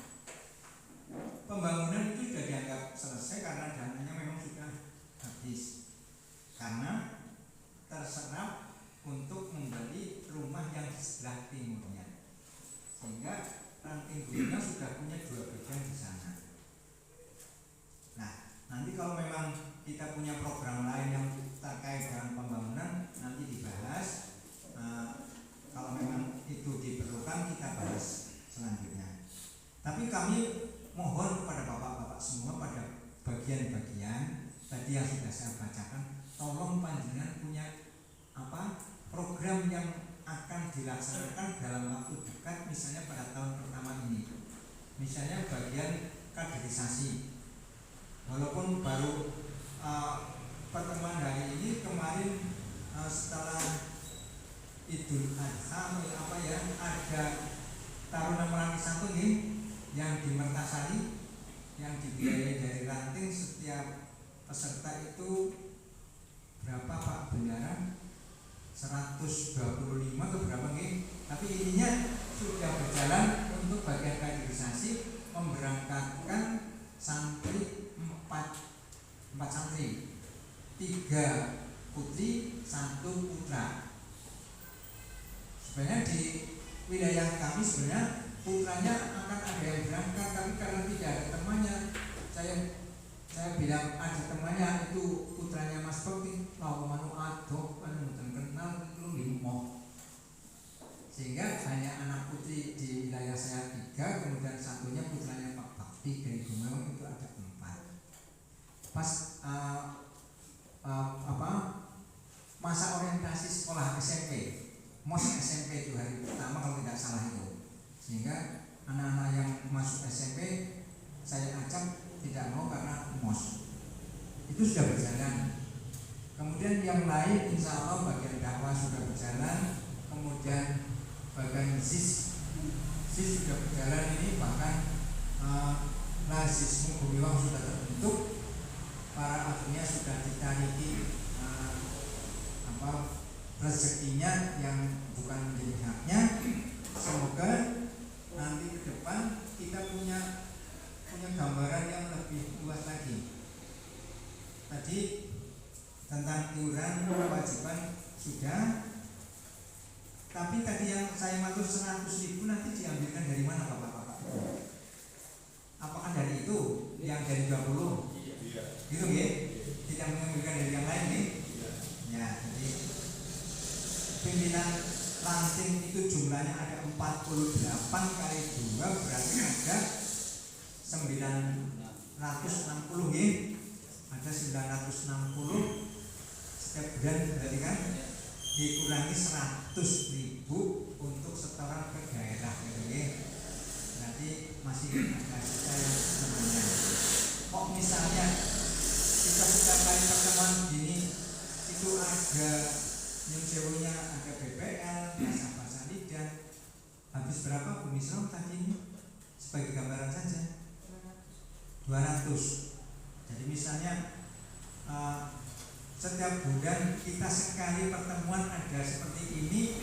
pembangunan itu sudah dianggap selesai karena dananya memang sudah habis, karena terserap untuk membeli rumah yang di sebelah timurnya, sehingga ranting Guniwang sudah punya 2 bagian di sana. Nah nanti kalau memang kita punya program lain yang terkait dengan pembangunan, nanti dibahas. Kalau memang itu diperlukan kita bahas selanjutnya. Tapi kami mohon kepada bapak-bapak semua pada bagian-bagian tadi yang sudah saya bacakan, tolong panjenengan punya program yang akan dilaksanakan dalam waktu dekat, misalnya pada tahun pertama ini, misalnya bagian kaderisasi. Walaupun baru pertemuan hari ini, kemarin setelah Idul Adha ada Taruna Merangi Satu yang di Mertasari, yang dibiayai dari ranting. Setiap peserta itu berapa Pak Bendara? 125 ke berapa nih? Tapi intinya sudah berjalan untuk bagian kaderisasi, memberangkatkan santri 4 santri, 3 putri, 1 putra. Sebenarnya di wilayah kami sebenarnya putranya akan ada yang berangkat, tapi karena tidak ada temannya, saya bilang ada temannya itu putranya Mas Bokti, lalu manu adok, anu kenal belum limo, sehingga hanya anak putri di wilayah saya 3, kemudian satunya putranya Pak Bakti dari Gumelang itu ada 4. Pas masa orientasi sekolah SMP, MOS SMP itu hari pertama kalau tidak salah itu, sehingga anak-anak yang masuk SMP saya ajak tidak mau karena MOS itu sudah berjalan. Kemudian yang lain insya Allah bagian dakwah sudah berjalan, kemudian bagian SIS sudah berjalan ini, bahkan Lazismu Gumiwang sudah terbentuk, para akhirnya sudah ditariki rezekinya yang bukan menjadi haknya. Semoga nanti ke depan kita punya gambaran yang lebih luas lagi. Tadi tentang iuran kewajiban sudah, tapi tadi yang saya maksud 100.000 nanti diambilkan dari mana Bapak-bapak? Apakah dari itu yang dari 20? Iya. Gitu ya? Tidak mengambilkan dari yang lain nih? Ya, jadi pimpinan ranting itu jumlahnya ada 48 kali 2 berarti ada 960 ya. Ada 960 setiap bulan, berarti kan dikurangi 100.000 untuk setoran ke daerah gitu ya. Berarti masih ada sisa yang namanya. Kok misalnya kita setiap kali pertemuan gini itu ada yang sewanya, ada BPL, bahasa lidah, habis berapa Bu Misro tadi ini? Sebagai gambaran saja 200. Jadi misalnya setiap bulan kita sekali pertemuan ada seperti ini,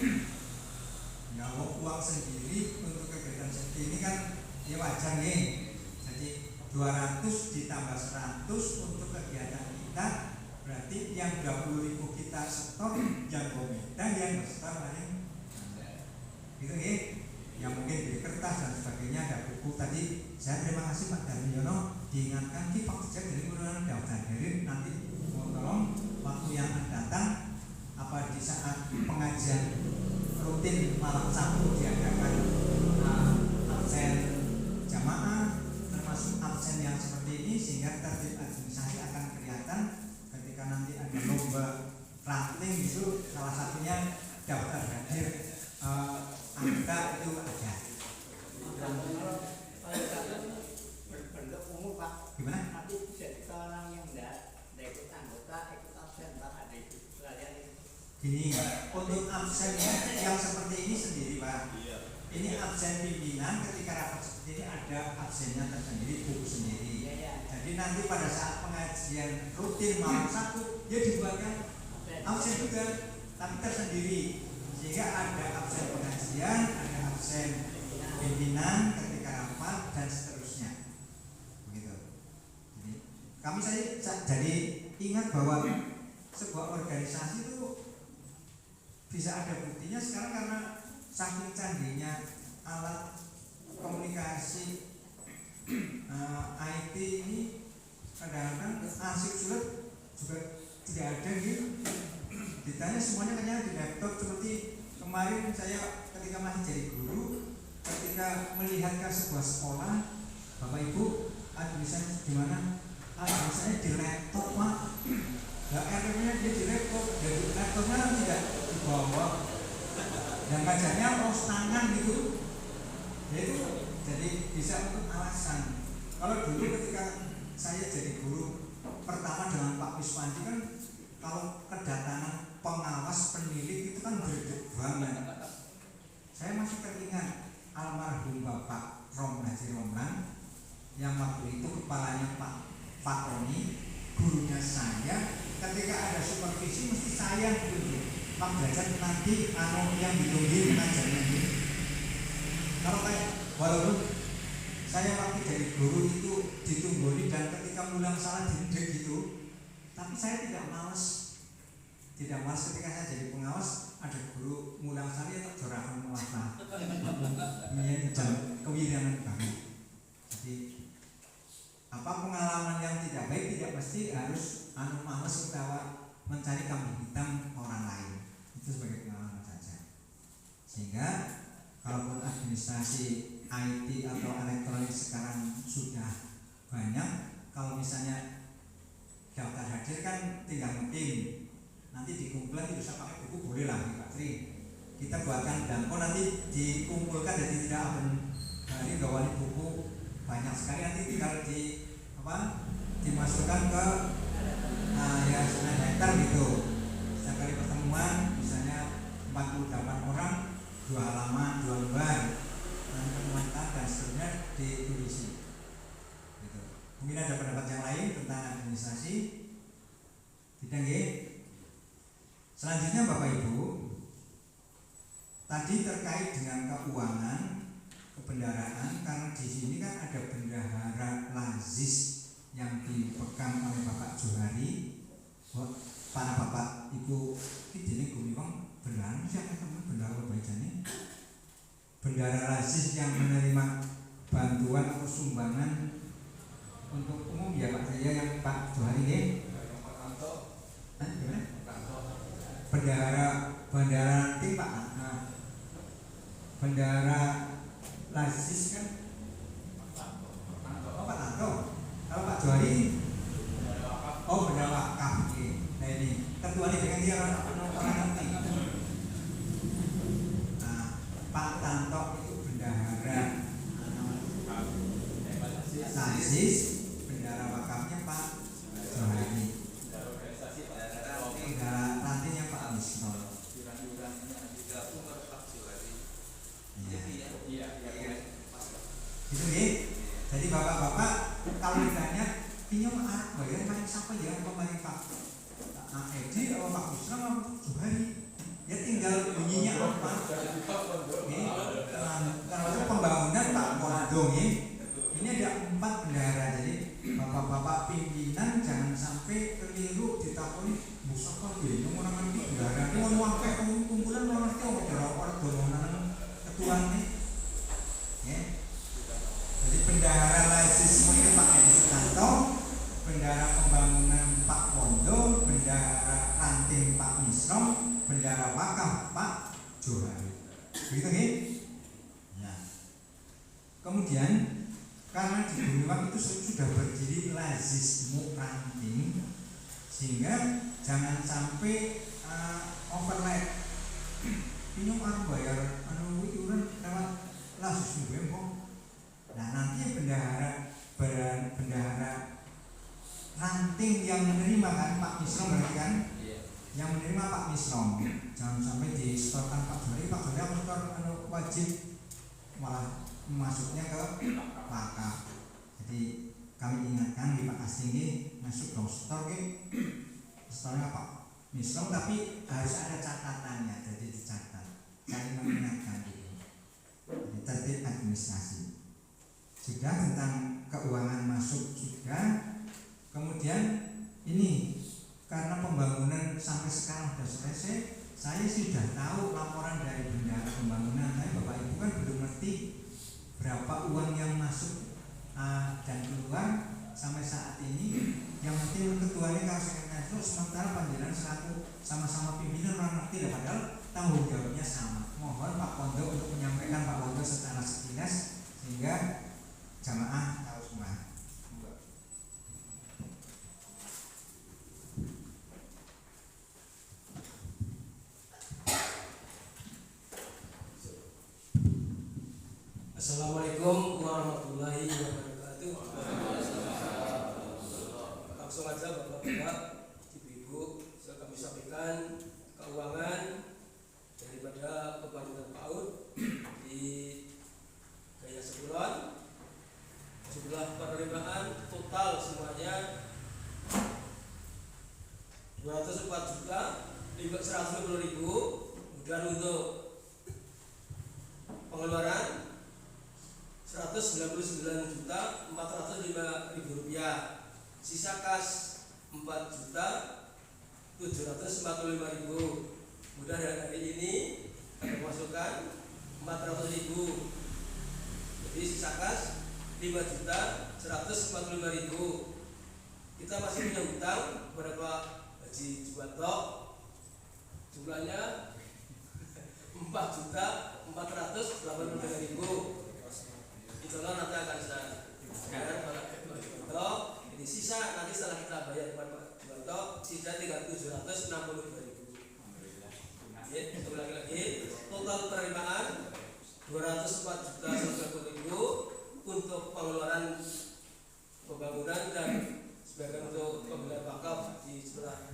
ya uang sendiri untuk kegiatan seperti ini kan ya wajar nih. Jadi 200 ditambah 100 untuk kegiatan kita, berarti yang 20.000 kita setor, yang komentar yang setor paling gitu ya. Yang mungkin beli kertas dan sebagainya, ada buku tadi. Saya terima kasih Pak Darmiono diingatkan kita kerja dari penurunan daftar dari nanti mau tolong waktu yang akan datang apa di saat pengajian rutin malam Sabtu diadakan absen jamaah termasuk absen yang seperti ini, sehingga tertib administrasi akan kelihatan ketika nanti ada lomba ranting itu salah satunya daftar hadir anggota itu ada. Bentuk umum Pak. Gimana? Nanti jadi orang yang tidak ikut anggota, ikut absen Pak, ada itu sekalian itu. Gini, untuk absen yang seperti ini sendiri Pak. Iya. Ini absen pimpinan, ketika rapat seperti ini ada absennya tersendiri, buku sendiri. Jadi nanti pada saat pengajian rutin malam Sabtu dia dibuatkan absen juga, tapi tersendiri. Sehingga ada absen pengajian, ada absen pimpinan ketika rapat dan seterusnya. Begitu. Jadi saya jadi ingat bahwa sebuah organisasi itu bisa ada buktinya sekarang karena saking canggihnya alat komunikasi IT ini, kadang-kadang arsip surat juga tidak ada gitu. Ditanya semuanya kayaknya di laptop. Seperti kemarin saya ketika masih jadi guru, ketika melihatkan sebuah sekolah, Bapak Ibu misalnya di mana? Misalnya di laptop Pak. Nah, RM-nya dia di laptop, jadi laptopnya tidak dibawa. Dan ngajarnya harus tangan gitu. Jadi bisa untuk alasan. Kalau dulu ketika saya jadi guru pertama dengan Pak Wiswanti kan, kalau kedatangan pengawas penilik itu kan berdek banget. Saya masih teringat almarhum Bapak Haji Romlan yang waktu itu kepalanya Pak Roni, gurunya saya. Ketika ada supervisi mesti saya dulu. Pak Derajat nanti yang ditungguin pengajarnya ini. Kalau kayak walaupun saya waktu dari guru itu ditunggoni dan ketika mulang salah dindek gitu, tapi saya tidak males ketika saya jadi pengawas ada guru mulang salah ya tak jorakan mulang ini jam kewiranan banget. Jadi apa pengalaman yang tidak baik tidak mesti harus males utawa mencari kambing hitam orang lain, itu sebagai pengalaman saja. Sehingga kalaupun administrasi IT atau elektronik sekarang sudah banyak, kalau misalnya daftar hadir kan tinggal ngetim, nanti dikumpulkan tidak usah pakai buku boleh lah Pak Tri, kita buatkan belangko nanti dikumpulkan jadi tidak hari gawani buku banyak sekali, nanti tinggal dimasukkan ke ya setengah hektar gitu. Setiap kali pertemuan misalnya 48 orang 2 halaman 2 lembar mengumpulkan dan seterusnya ditulisi gitu. Mungkin ada pendapat yang lain tentang administrasi tidak nggih? Selanjutnya Bapak Ibu, tadi terkait dengan keuangan kebendaraan, karena di sini kan ada bendahara lazis yang dipegang oleh Bapak Johari. Para Bapak Ibu ini gumiwang bendahara siapa teman bendahara bajane? Bendahara lazis yang menerima bantuan atau sumbangan untuk umum ya Pak saya yang Pak Johari ini. Bendahara nanti Pak. Bendahara lazis kan Pak Tanto. Kalau Pak Johari bendahara wakaf. Nah ini ketuanya dengan dia orang nanti. Nah Pak Tanto itu bendahara lazis, bendahara wakafnya Pak Johari. Bendahara nantinya Pak Wisno. Gitu nih. Jadi bapak-bapak kalau ditanya pinjam bayar paling siapa ya pemerintah? Edi atau Pak Wisno atau Johari? Ya tinggal bunyinya apa? Kalau itu pembangunan Pak Mondo ini ada 4 bendahara. Jadi bapak-bapak pimpinan jangan sampai keliru ditakoni musaka ya orang ngerti bendahara ini mau sampai kumpulan mau ngerti orang dorongan ketua ini ya. Jadi bendahara lazis ini Pak Edi Sutanto, bendahara pembangunan Pak Mondo, bendahara ranting Pak Misro, bendahara wakaf Pak Johari. Begitu nih? Ya. Kemudian karena di Gumiwang itu sudah berdiri lazis ranting, sehingga jangan sampai overlap. Pinjam bayar iuran lewat lazis Gumiwang. Nah nanti bendahara ranting yang menerima kan Pak Misro berarti kan? Yang menerima Pak Misro. Jangan sampai disetorkan Pak Johari. Pak Johari setor wajib malah masuknya ke wakaf. Jadi kami ingatkan di Pak Asing ini masuk dong setor ke setornya Pak Misro, tapi harus ada catatannya. Jadi dicatat. Saya mengingatkan ini. Jadi tertib administrasi. Sudah tentang keuangan masuk juga. Kemudian ini karena pembangunan sampai sekarang sudah selesai, saya sudah tahu laporan dari bendahara pembangunan. Tapi Bapak Ibu kan belum ngerti berapa uang yang masuk dan keluar sampai saat ini. Yang penting ketuanya kalau sekretaris itu sementara panggilan selaku sama-sama pimpinan orang ngerti, padahal tanggung jawabnya sama. Mohon Pak Pondo untuk menyampaikan Pak Pondo secara sekilas sehingga jamaah tahu semua. Assalamualaikum warahmatullahi wabarakatuh. Langsung aja Bapak-bapak, Ibu-ibu, saya kami sampaikan keuangan daripada pembangunan PAUD di Gaya Sebulan. Jumlah penerimaan total semuanya 204 juta 150.000. Kemudian untuk pengeluaran 199.405.000 rupiah. Sisa kas 4.745.000. Kemudian hari ini ada pemasukan 400.000. Jadi sisa kas 5.145.000. Kita masih punya hutang kepada Pak Haji Juwanto jumlahnya 4.483.000. Insyaallah nanti akan saya bayar kepada Pak Juwanto. Ini sisa nanti setelah kita bayar kepada Pak Juwanto sisa tinggal 762.000. Ya, lagi total penerimaan 204.190.000 untuk pengeluaran pembangunan dan sebagian untuk pembelian bakau di sebelah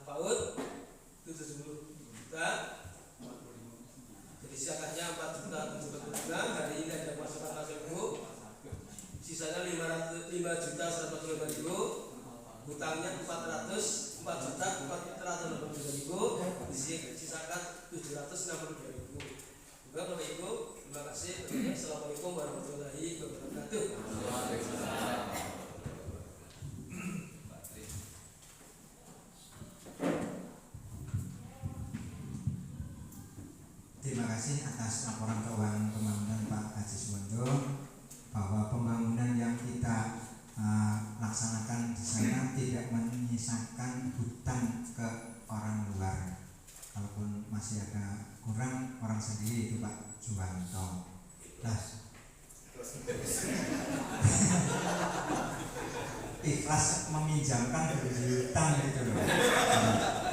PAUD itu 70 juta. Jadi sisakannya 4.745. Hari ini ada pemasukan hasilku sisanya 5.145.000. Hutangnya 4.483.000. Disisakan 762.000. Juga Bapak Ibu, terima kasih. Assalamualaikum warahmatullahi wabarakatuh. Terima kasih atas laporan keuangan pembangunan Pak Haji Juwanto, bahwa pembangunan yang kita laksanakan di sana tidak menyisakan hutang ke orang luar. Kalaupun masih ada kurang, orang sendiri itu Pak Juwanto. Nah, ikhlas meminjamkan dari hutang gitu loh.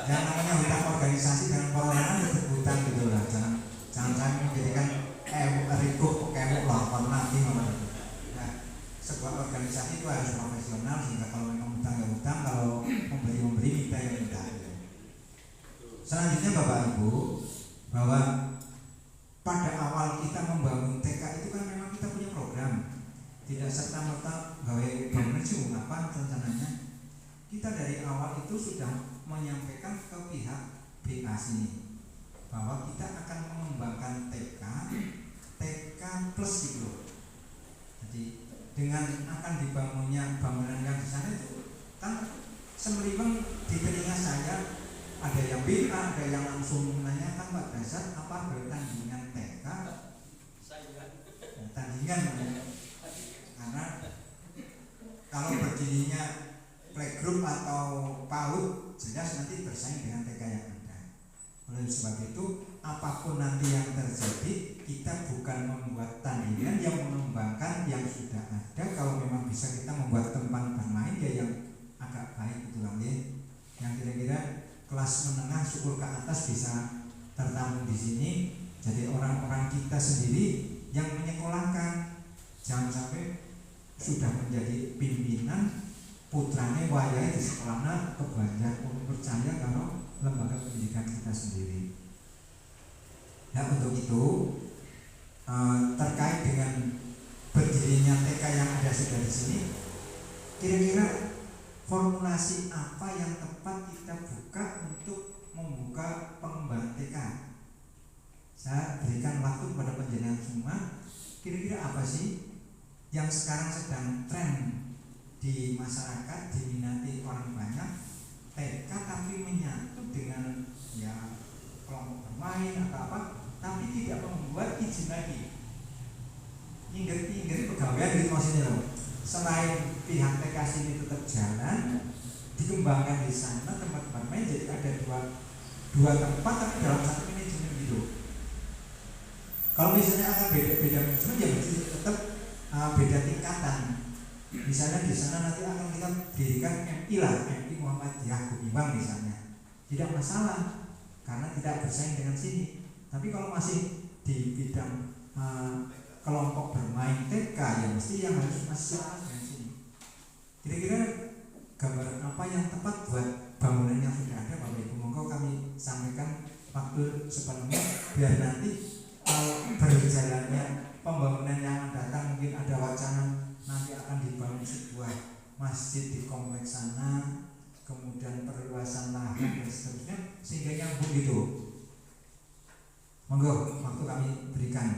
Yang namanya hutang organisasi dengan perorangan itu hutang gitu loh. Jangan menjadikan rikup kemuk lapor nanti malah. Nah, sebuah organisasi itu harus profesional, sehingga kalau memang hutang ya hutang, kalau memberi minta ya minta. Selanjutnya Bapak Ibu, bahwa pada awal kita membangun TK itu kan memang kita punya program, tidak serta-merta gawe bangunan apa rencananya. Kita dari awal itu sudah menyampaikan ke pihak BA sini bahwa kita akan mengembangkan TK plus gitu. Jadi dengan akan dibangunnya bangunan yang di sana itu kan semeriweng di telinga saya. Ada yang BA, ada yang langsung menanyakan Pak Dasar apa tandingan TK? Tandingan karena kalau berdirinya playgroup atau PAUD jelas nanti bersaing dengan TK yang ada. Oleh sebab itu apapun nanti yang terjadi, kita bukan membuat tandingan, yang mengembangkan yang sudah ada. Kalau memang bisa kita membuat tempat bermain ya yang agak baik itu kan, yang kira-kira kelas menengah syukur ke atas bisa tertampung di sini. Jadi orang-orang kita sendiri yang menyekolahkan, jangan sampai sudah menjadi pimpinan putranya wayai di sekolahnya kebanyakan percaya kalau lembaga pendidikan kita sendiri. Nah untuk itu terkait dengan berdirinya TK yang ada sudah di sini, kira-kira formulasi apa yang tepat kita buka untuk membuka pengembangan TK? Saya berikan waktu kepada penjenengan semua. Kira-kira apa sih yang sekarang sedang tren di masyarakat, diminati orang banyak, TK tapi menyatu dengan ya kelompok bermain atau apa, tapi tidak membuat izin lagi. Inggris pegawai di maksudnya loh. Selain pihak TK sini tetap jalan, dikembangkan di sana tempat bermain, jadi ada dua tempat tapi dalam satu manajemen gitu. Kalau misalnya akan beda manajemen ya mesti tetap beda tingkatan. Misalnya di sana nanti akan kita dirikan MI lah, MI Muhammadiyah Gumiwang misalnya, tidak masalah karena tidak bersaing dengan sini. Tapi kalau masih di bidang kelompok bermain TK ya mesti yang harus masih dengan sini. Kira-kira gambaran apa yang tepat buat bangunan yang sudah ada Bapak Ibu? Monggo kami sampaikan waktu sepenuhnya biar nanti berjalannya pembangunan yang datang mungkin ada wacana nanti akan dibangun sebuah masjid di kompleks sana, kemudian perluasan lahan anak dan seterusnya sehingga nyambung gitu. Monggo waktu kami berikan.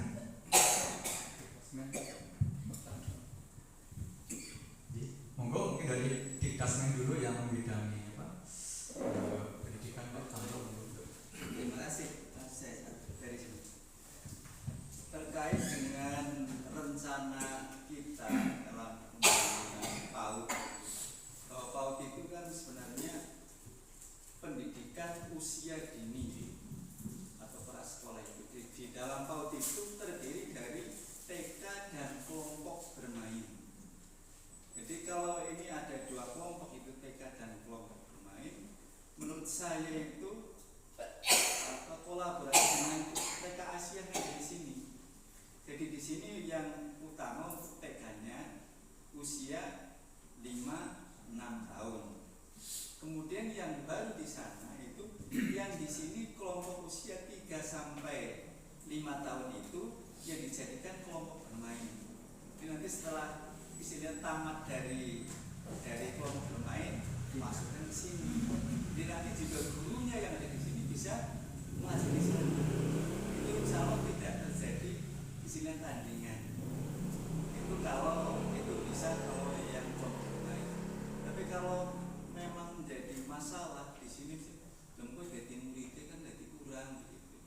Monggo mungkin dari Dikdasmen dulu yang membidangi pendidikan Pak Chandra. Terima kasih. Saya dari sini. Terkait dengan rencana kita dalam pembangunan PAUD, bahwa PAUD itu kan sebenarnya pendidikan usia dini atau prasekolah itu. Di dalam PAUD itu terdiri dari TK dan kelompok bermain. Jadi kalau ini ada dua kelompok itu TK dan kelompok bermain, menurut saya itu kolaborasi dengan TK Asia ada di sini. Jadi di sini yang utama untuk TK-nya usia 5-6 tahun. Kemudian yang baru di sana itu yang di sini kelompok usia 3 sampai 5 tahun itu yang dijadikan kelompok bermain. Jadi nanti setelah istilahnya tamat dari kelompok bermain masukkan ke sini. Jadi nanti juga gurunya yang ada di sini bisa mengajar di sini. Itu insya Allah tidak terjadi istilah tandingan. Itu kalau itu bisa kalau yang kelompok bermain. Tapi kalau memang menjadi masalah di sini lembut jadi muridnya kan jadi kurang gitu.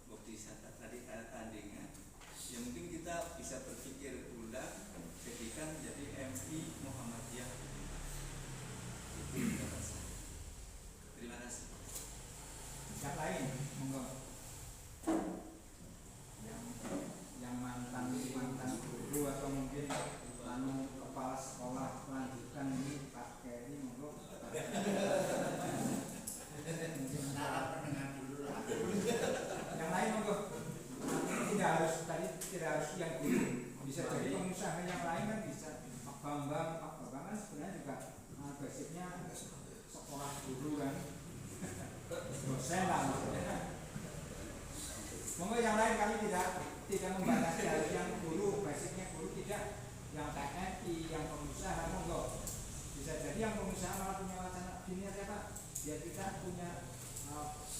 Bukti tadi ada tandingan. Ya mungkin kita bisa berpikir ulang jadikan jadi MI Muhammadiyah. Itu pendapat saya. Terima kasih. Yang lain, monggo. Yang mantan guru atau mungkin kepala sekolah lanjutan ini Pak Keri, monggo. Yang lain monggo. Tidak harus yang guru. Bisa jadi pengusaha yang lain kan bisa. Pak Bambang kan sebenarnya juga basicnya sekolah guru kan. Dosen lah maksudnya. Monggo yang lain kami tidak membatasi harus yang guru, basicnya guru tidak, yang TNI, yang pengusaha monggo. Bisa jadi yang pengusaha malah punya wacana gini aja Pak, biar kita punya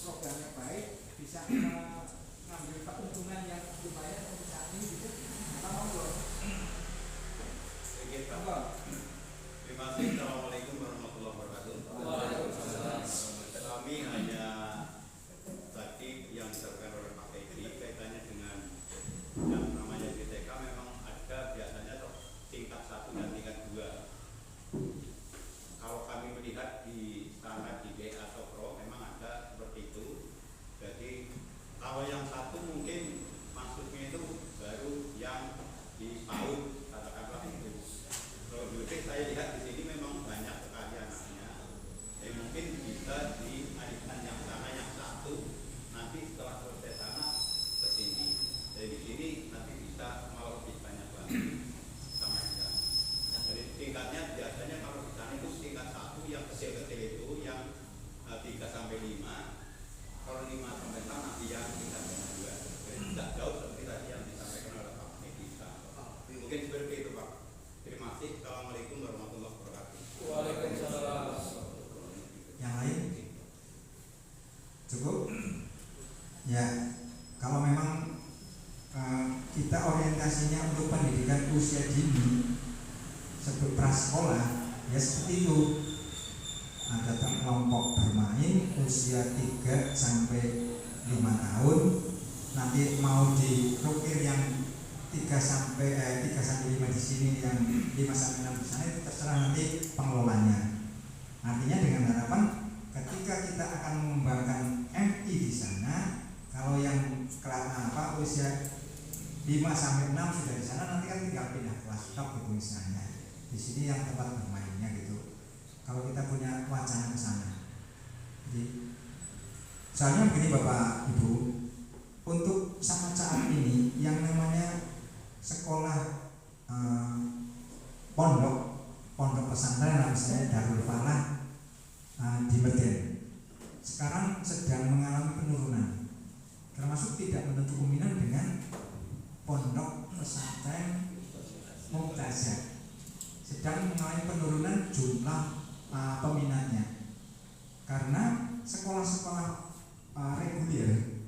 programnya baik, bisa mengambil keuntungan yang lumayan untuk saat ini gitu. Apa monggo? Monggo. Terima kasih. Assalamualaikum warahmatullahi wabarakatuh. Waalaikumsalam. Kami hanya tadi yang disampaikan oleh Pak Peggy kaitannya dengan yang namanya BTK memang ada biasanya tingkat 1 dan tingkat 2. Kalau kami melihat di sana di B atau Pro memang ada seperti itu. Jadi kalau yang satu mungkin maksudnya itu baru yang di PAUD katakanlah itu. Kalau lebih saya lihat di sini memang banyak sekali anaknya. Jadi mungkin bisa dialihkan yang sana yang satu, nanti setelah selesai sana ke sini. Jadi di sini nanti bisa mau lebih banyak lagi sama di sana. Jadi tingkatnya biasanya kalau di sana itu tingkat 1 yang kecil-kecil itu yang 3 sampai 5. Kalau 5 sampai 6 nanti yang tingkat 2. Jadi tidak jauh seperti tadi yang disampaikan oleh Pak Medisa. Mungkin seperti itu Pak. Terima kasih. Assalamualaikum warahmatullahi wabarakatuh. Waalaikumsalam. Yang lain? Cukup? Ya, kalau memang kita orientasinya untuk pendidikan usia dini seperti prasekolah, ya seperti itu. Ada kelompok bermain usia 3 sampai 5 tahun. Nanti mau dirukir yang 3 sampai 5 di sini, yang 5 sampai 6 di sana, itu terserah nanti pengelolanya. Artinya dengan harapan ketika kita akan mengembangkan MI di sana, kalau yang usia 5 sampai 6 sudah di sana, nanti kan tinggal pindah kelas top gitu misalnya. Di sini yang tempat bermainnya gitu. Kalau kita punya wacana ke sana. Jadi soalnya begini Bapak Ibu, untuk saat ini yang namanya sekolah pondok pesantren misalnya Darul Falah di Medan sekarang sedang mengalami penurunan, termasuk tidak menutup kemungkinan dengan pondok pesantren Mu'tazah sedang mengalami penurunan jumlah peminatnya, karena sekolah-sekolah reguler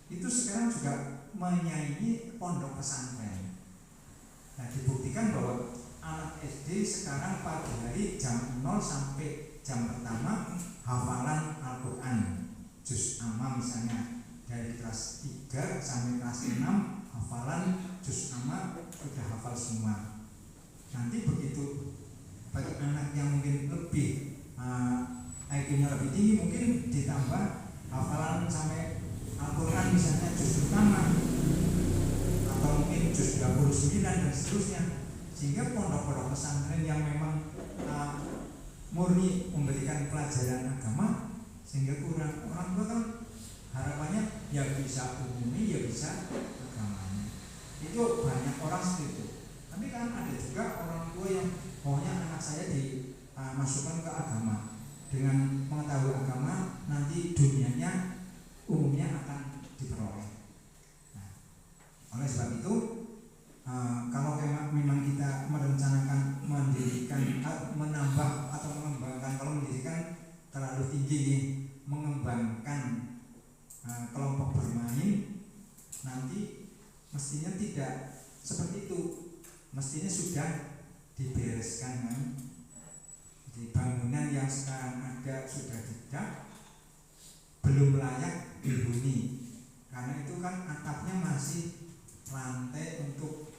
itu sekarang juga menyaingi pondok pesantren. Nah, dibuktikan bahwa anak SD sekarang pagi hari jam 0 sampai jam pertama hafalan Al-Quran juz amma misalnya, dari kelas 3 sampai kelas 6 hafalan juz amma sudah hafal semua. Nanti begitu bagi anak yang mungkin lebih IQ-nya lebih tinggi, mungkin ditambah hafalan sampai Al-Quran misalnya juz utama atau mungkin juz 29 dan seterusnya. Sehingga pondok-pondok pesantren yang memang murni memberikan pelajaran agama, sehingga kurang orang tua kan harapannya ya bisa umumi ya bisa agamanya. Itu banyak orang seperti itu. Tapi kan ada juga orang tua yang pokoknya anak saya dimasukkan ke agama, dengan mengetahui agama nanti dunianya umumnya akan diperoleh. Nah, oleh sebab itu kalau memang kita merencanakan mendirikan menambah atau mengembangkan, kalau mendirikan terlalu tinggi mengembangkan kelompok bermain, nanti mestinya tidak seperti itu. Mestinya sudah dibereskan kan. Di bangunan yang sekarang ada sudah tidak, belum layak dihuni, karena itu kan atapnya masih lantai untuk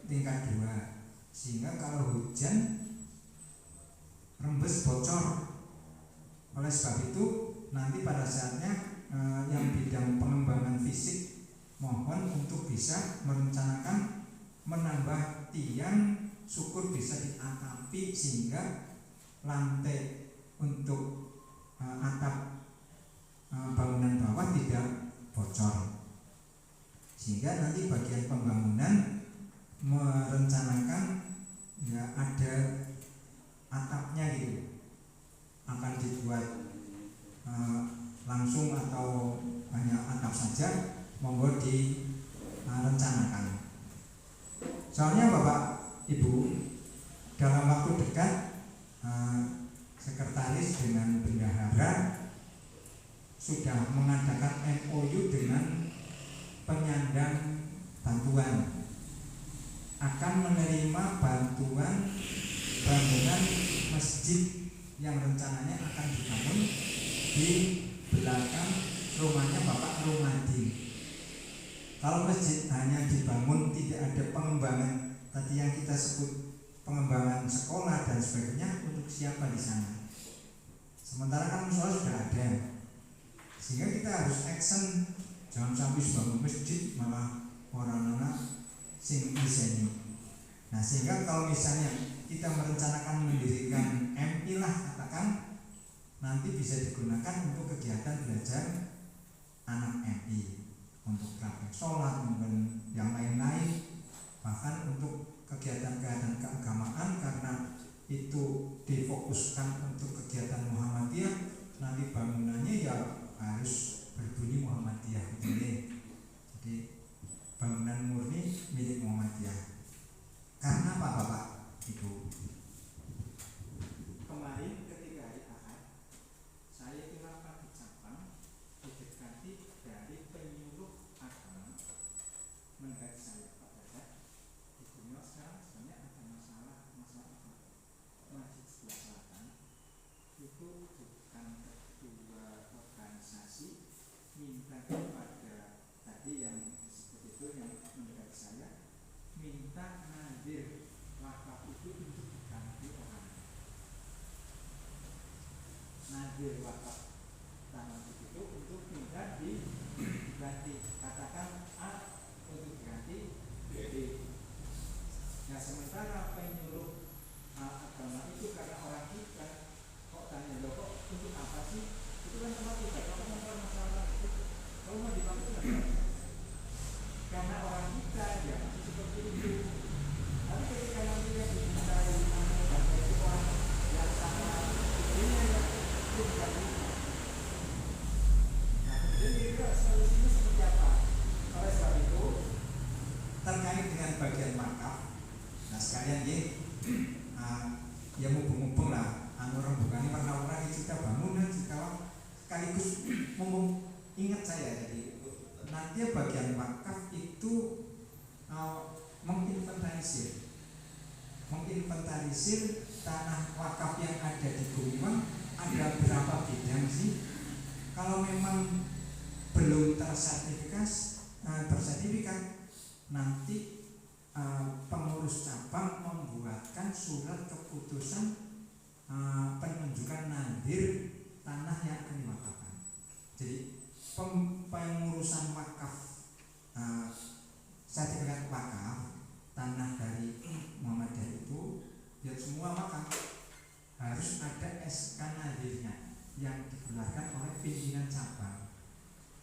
tingkat 2, sehingga kalau hujan rembes bocor. Oleh sebab itu nanti pada saatnya yang bidang pengembangan fisik mohon untuk bisa merencanakan menambah tiang, syukur bisa diatapi sehingga lantai untuk atap bangunan bawah tidak bocor, sehingga nanti bagian pembangunan merencanakan ya ada atapnya gitu, akan dibuat langsung atau hanya atap saja, monggo direncanakan. Soalnya Bapak Ibu, dalam waktu dekat sekretaris dengan bendahara sudah mengadakan MOU dengan penyandang bantuan, akan menerima bantuan bangunan masjid yang rencananya akan dibangun di belakang rumahnya Bapak Rumadi. Kalau masjid hanya dibangun, tidak ada pengembangan tadi yang kita sebut pengembangan sekolah dan sebagainya, untuk siapa di sana? Sementara kan musola sudah ada, sehingga kita harus action. Jangan sampai bangun masjid malah orang-orang sing iseni. Nah, sehingga kalau misalnya kita merencanakan mendirikan MI lah katakan, nanti bisa digunakan untuk kegiatan belajar anak MI, untuk praktek sholat dan yang lain-lain, bahkan untuk kegiatan-kegiatan keagamaan, karena itu difokuskan untuk kegiatan Muhammadiyah. Nanti bangunannya ya harus berbunyi Muhammadiyah gitu. Jadi bangunan murni milik Muhammadiyah. Karena apa Bapak Ibu? Kemarin ketika hari Ahad, saya itu rapat di cabang, didekati dari penyuluh agama, mendekati saya, Pak Dada, di dunia sekarang sebenarnya ada masalah apa? Masjid sebelah selatan itu bukan ketua organisasi, minta kepada tadi yang disebut itu yang mendekati saya, minta nadir wakaf itu untuk diganti orang. Nadir wakaf tanah itu untuk pindah diganti, katakan A untuk diganti B. Nah, sementara penyuluh agama itu karena orang kita kok tanya loh, kok untuk apa sih? Itu kan tempat tidak, kalau masalah itu kalau mau dipakai itu karena orang kita ya masih seperti itu. Tapi ketika nanti yang dimintai bangsa itu orang yang sama ini yang itu tidak bisa. Nah, jadi kira solusinya seperti apa? Oleh sebab itu terkait dengan bagian wakaf, nah sekalian ya mumpung-mumpung lah rembukannya warna-warna kita bangunan kita ingat saya jadi nanti bagian wakaf itu menginventarisir tanah wakaf yang ada di Gumiwang ada berapa bidang sih. Kalau memang belum tersertifikat nanti pengurus cabang membuatkan surat keputusan penunjukan nadir tanah yang akan diwakafkan. Jadi pengurusan wakaf sertifikat wakaf tanah dari Muhammadiyah itu ya semua wakaf harus ada SK nadirnya yang dikeluarkan oleh pimpinan cabang.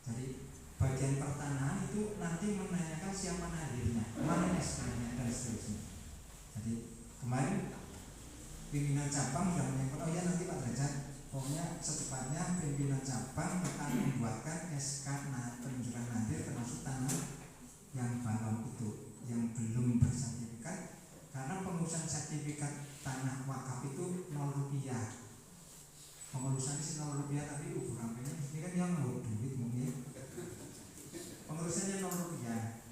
Jadi bagian pertanahan itu nanti menanyakan siapa nadirnya, mana SK-nya dan seterusnya. Jadi kemarin pimpinan cabang sudah menyampaikan, oh ya nanti Pak Derajat, pokoknya secepatnya pimpinan cabang akan membuatkan SK penunjukan nadir termasuk tanah yang balong itu yang belum bersertifikat, karena pengurusan sertifikat tanah wakaf itu 0 rupiah. Pengurusannya sih 0 rupiah, tapi ukurannya ini kan yang mau duit mungkin. Pengurusannya 0 rupiah,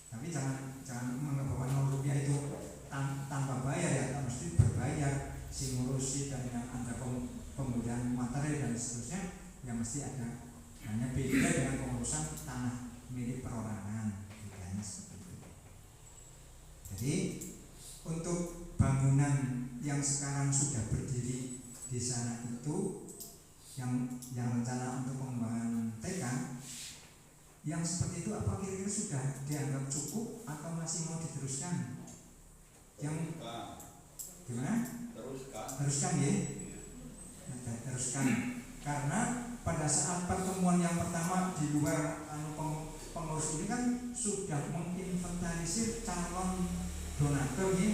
tapi jangan menganggap bahwa 0 rupiah itu tanpa bayar ya, mesti berbayar si ngurusi dan yang ada pembuatan materi dan seterusnya yang mesti ada. Hanya beda dengan pengurusan tanah milik perorangan, bedanya seperti itu. Jadi untuk bangunan yang sekarang sudah berdiri di sana itu yang rencana untuk pengembangan TK yang seperti itu apa kira-kira sudah dianggap cukup atau masih mau diteruskan? Yang gimana? Teruskan ya? Teruskan. Karena pada saat pertemuan yang pertama di luar pengurus ini kan sudah menginventarisir calon donatur ya,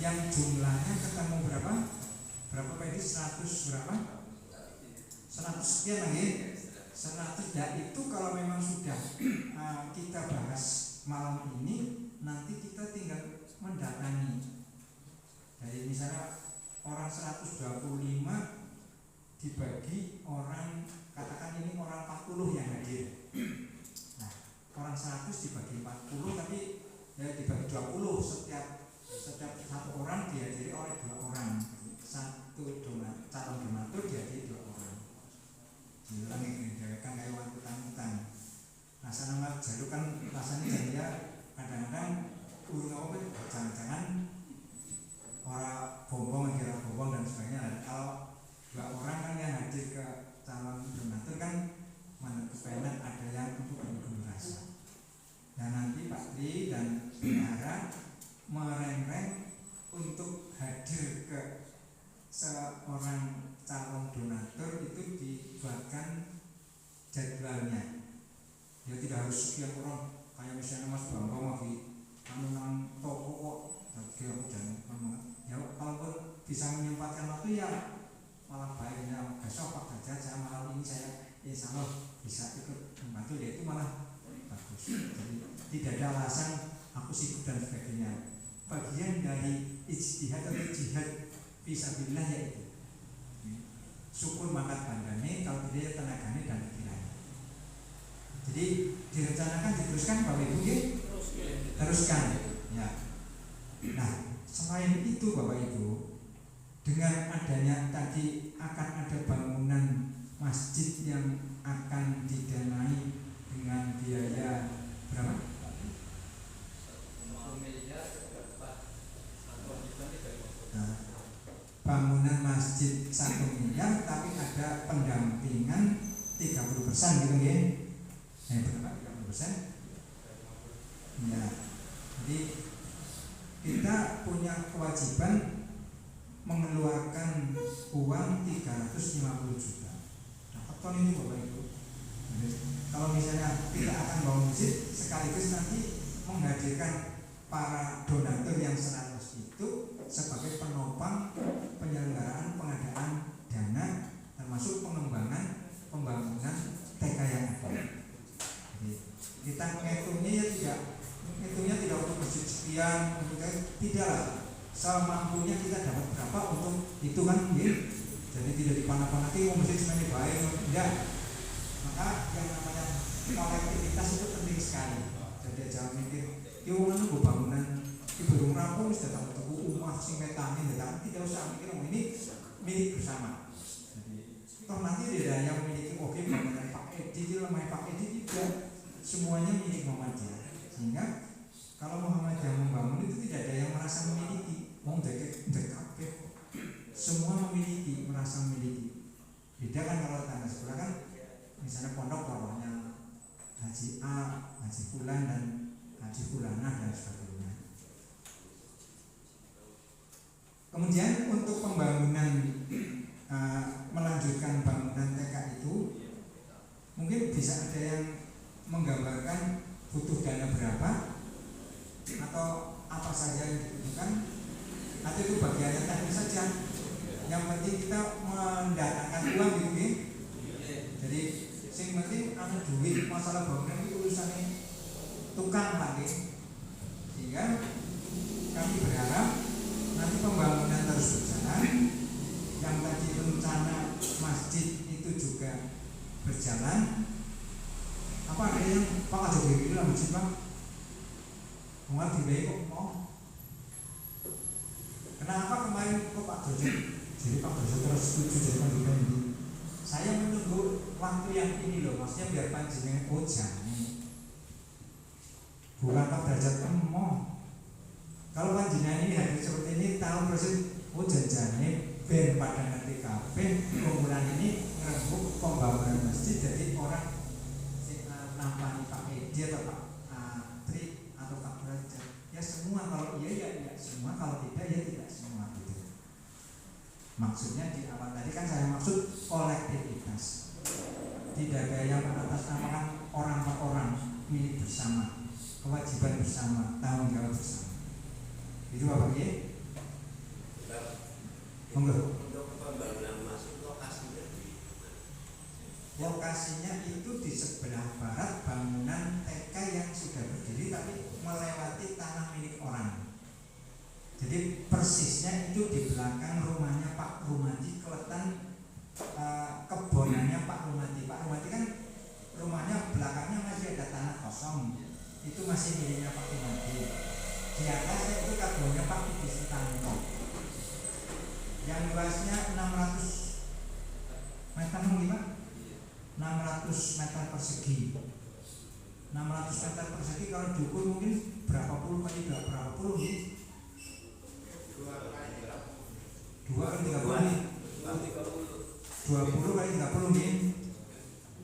yang jumlahnya ketemu berapa? Berapa Pak Edi? 100 berapa? 100 sekian lagi. 100 ya, itu kalau memang sudah kita bahas malam ini, nanti kita tinggal mendatangi. Jadi misalnya orang 125 dibagi orang, katakan ini orang 40 yang hadir. Nah, orang 100 dibagi 40 tapi ya dibagi 20, setiap satu orang dihadiri oleh 2 orang. Satu calon donatur dihadiri 2 orang. Diulangi kan kayak waktu utang-utang. Rasanya nggak jalu kan rasanya jadinya kadang-kadang urung apa jangan-jangan orang bombong kira bombong dan sebagainya. Dan kalau 2 orang kan yang hadir ke calon donatur kan kepengen ada yang untuk berunjuk rasa. Dan nanti Pak Tri dan Bendahara mereng-reng untuk hadir ke seorang calon donatur itu dibuatkan jadwalnya. Ya tidak harus sekian orang, kayak misalnya Mas Bambang lagi nang toko kok, jadi aku jangan ngomong. Ya kalaupun bisa menyempatkan waktu ya malah baiknya besok Pak Derajat saya malam ini saya insya Allah bisa ikut membantu, ya itu malah bagus. Jadi tidak ada alasan aku sibuk dan sebagainya. Bagian dari ijtihad atau jihad fisabilillah yaitu syukur mangkat bandane kalau dia tenaganya dan pikirannya. Jadi direncanakan diteruskan Bapak Ibu ya? Teruskan ya. Nah selain itu Bapak Ibu, dengan adanya tadi akan ada bangunan masjid yang akan didanai dengan biaya berapa? Nah, bangunan masjid 1 miliar tapi ada pendampingan 30% gitu ya. Berapa 30%? Ya. Jadi kita punya kewajiban mengeluarkan uang 350 juta. Dapat tahun ini Bapak Ibu. Kalau misalnya kita akan bangun masjid sekaligus nanti menghadirkan para donatur yang 100 itu sebagai penopang penyelenggaraan pengadaan dana termasuk pengembangan pembangunan TK yang ada. Jadi kita ngitungnya tidak untuk masjid sekian, tidak lah. Semampunya kita dapat berapa untuk itu kan, ya. Jadi tidak dipanah-panah masjid semuanya baik, enggak. Maka yang namanya kolektivitas itu penting sekali. Jadi jangan mikir yo anu bangunan iki belum rampung wis datang tuku omah sing metane datang, tidak usah mikir ini milik bersama. Jadi toh nanti tidak yang memiliki oke bangunan Pak Edi itu namanya Pak Edi, tidak semuanya milik Muhammadiyah. Sehingga kalau Muhammadiyah membangun itu tidak ada yang merasa memiliki, mau dekap semua memiliki, merasa memiliki. Beda kan kalau tangga sebelah kan misalnya pondok bawahnya Haji A, Haji Fulan dan Haji Fulanah dan sebagainya. Kemudian untuk pembangunan melanjutkan bangunan TK itu mungkin bisa ada yang menggambarkan butuh dana berapa atau apa saja yang dibutuhkan, atau itu bagiannya teknis saja. Yang penting kita mendatangkan uang gitu. Jadi yang penting ada duit, masalah bangunan itu urusannya tukang lagi. Sehingga kami berharap nanti pembangunan terus berjalan. Yang tadi rencana masjid itu juga berjalan. Apa ada yang Pak ada begini lah masjid Pak? Muat dibayar kok mau? Kenapa kemarin kok Pak Dojo? Jadi Pak Dojo terus setuju jadi pembangunan ini. Saya menunggu waktu yang ini loh, maksudnya biar panjenengan jangan. Bukan Pak Derajat emoh. Kalau panjenengan ini hadir seperti ini tahu persis janjane ben pada ngerti kabeh kumpulan ini ngerembuk pembangunan masjid, jadi orang nampani Pak Edi atau Pak Tri atau Pak Derajat ya semua, kalau iya ya iya semua, kalau tidak ya tidak semua gitu. Maksudnya di awal tadi kan saya maksud kolektivitas, tidak ada yang mengatasnamakan orang per orang, milik bersama, kewajiban bersama, tanggung jawab bersama. Itu apa ya? Untuk pembangunan masuk lokasinya lokasinya itu di sebelah barat bangunan TK yang sudah berdiri tapi melewati tanah milik orang. Jadi persisnya itu di belakang rumahnya Pak Rumadi, keletan kebonannya Pak Rumadi. Pak Rumadi kan rumahnya belakangnya masih ada tanah kosong, itu masih miliknya Pak Rumadi. Di atasnya itu kebonnya Pak Idi Sutanto yang luasnya 600 meter mungkin Pak? 600 meter persegi. 600 meter persegi kalau diukur mungkin berapa puluh kali berapa puluh nih? 2 kali 30 kali 30 nih.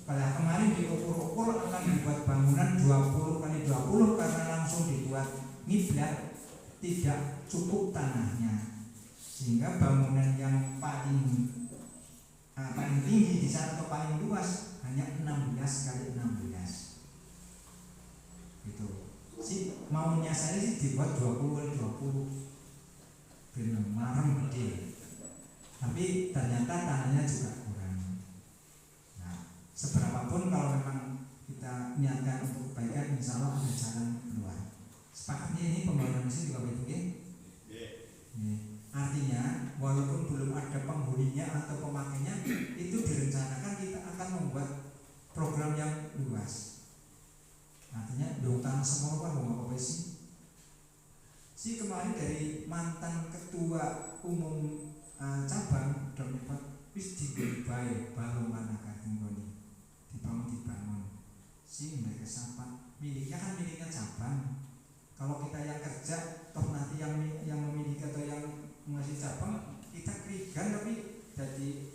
Pada kemarin diukur-ukur akan dibuat bangunan 20 kali 20 karena langsung dibuat ngiblat, tidak cukup tanahnya. Sehingga bangunan yang paling tinggi di sana atau paling luas hanya 16 kali 16. Gitu. Maunya saya sih dibuat 20 kali 20. Benar marem gede. Tapi ternyata tanahnya juga kurang. Nah, seberapapun kalau memang kita niatkan untuk kebaikan, insya Allah ada jalan keluar. Sepakatnya ini pembangunan masjid juga begitu ya? Artinya walaupun belum ada penghuninya atau pemakainya, itu direncanakan kita akan membuat program yang luas. Artinya dong tanah semua apa apa sih? Si kemarin dari mantan ketua umum cabang dapat wis dibayar baru mana kategori dibangun si mereka sampai miliknya kan miliknya cabang. Kalau kita yang kerja toh nanti yang memiliki atau yang mengasih cabang kita kerigan tapi jadi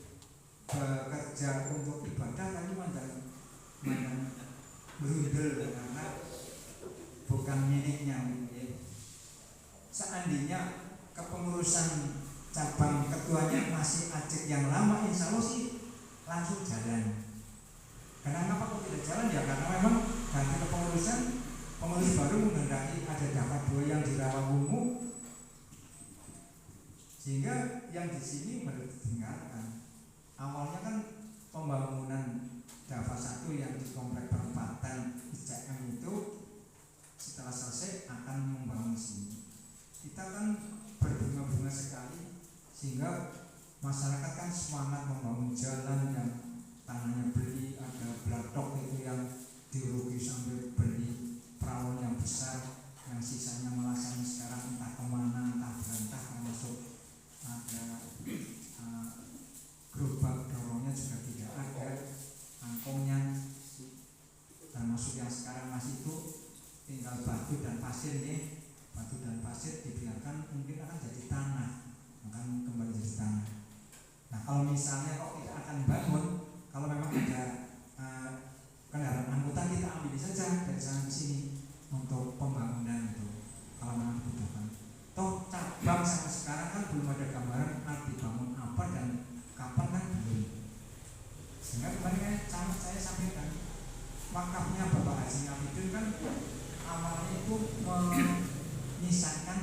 bekerja untuk ibadah kan mandang berundel karena bukan miliknya. Seandainya kepengurusan cabang ketuanya masih ajik yang lama, insya Allah sih langsung jalan. Kenapa kok tidak jalan ya? Karena memang ganti kepengurusan, pengurus baru menghendaki ada dapat 2 yang dirawat umum, sehingga yang di sini baru ditinggalkan. Awalnya kan pembangunan Dava 1 yang di komplek perempatan ICM itu setelah selesai akan membangun sini. Kita kan berbunga-bunga sekali sehingga masyarakat kan semangat membangun jalan yang tanahnya beli, ada pasir nih, batu dan pasir dibiarkan mungkin akan jadi tanah, akan kembali jadi tanah. Nah kalau misalnya kok kita akan bangun, kalau memang ada kendaraan angkutan kita ambil saja dari sana ke sini untuk pembangunan itu kalau memang dibutuhkan. Toh cabang sampai sekarang kan belum ada gambaran dibangun apa dan kapan kan belum. Sehingga kemarin kan saya sampaikan wakafnya Bapak Haji Hamidun kan awalnya itu menyisakan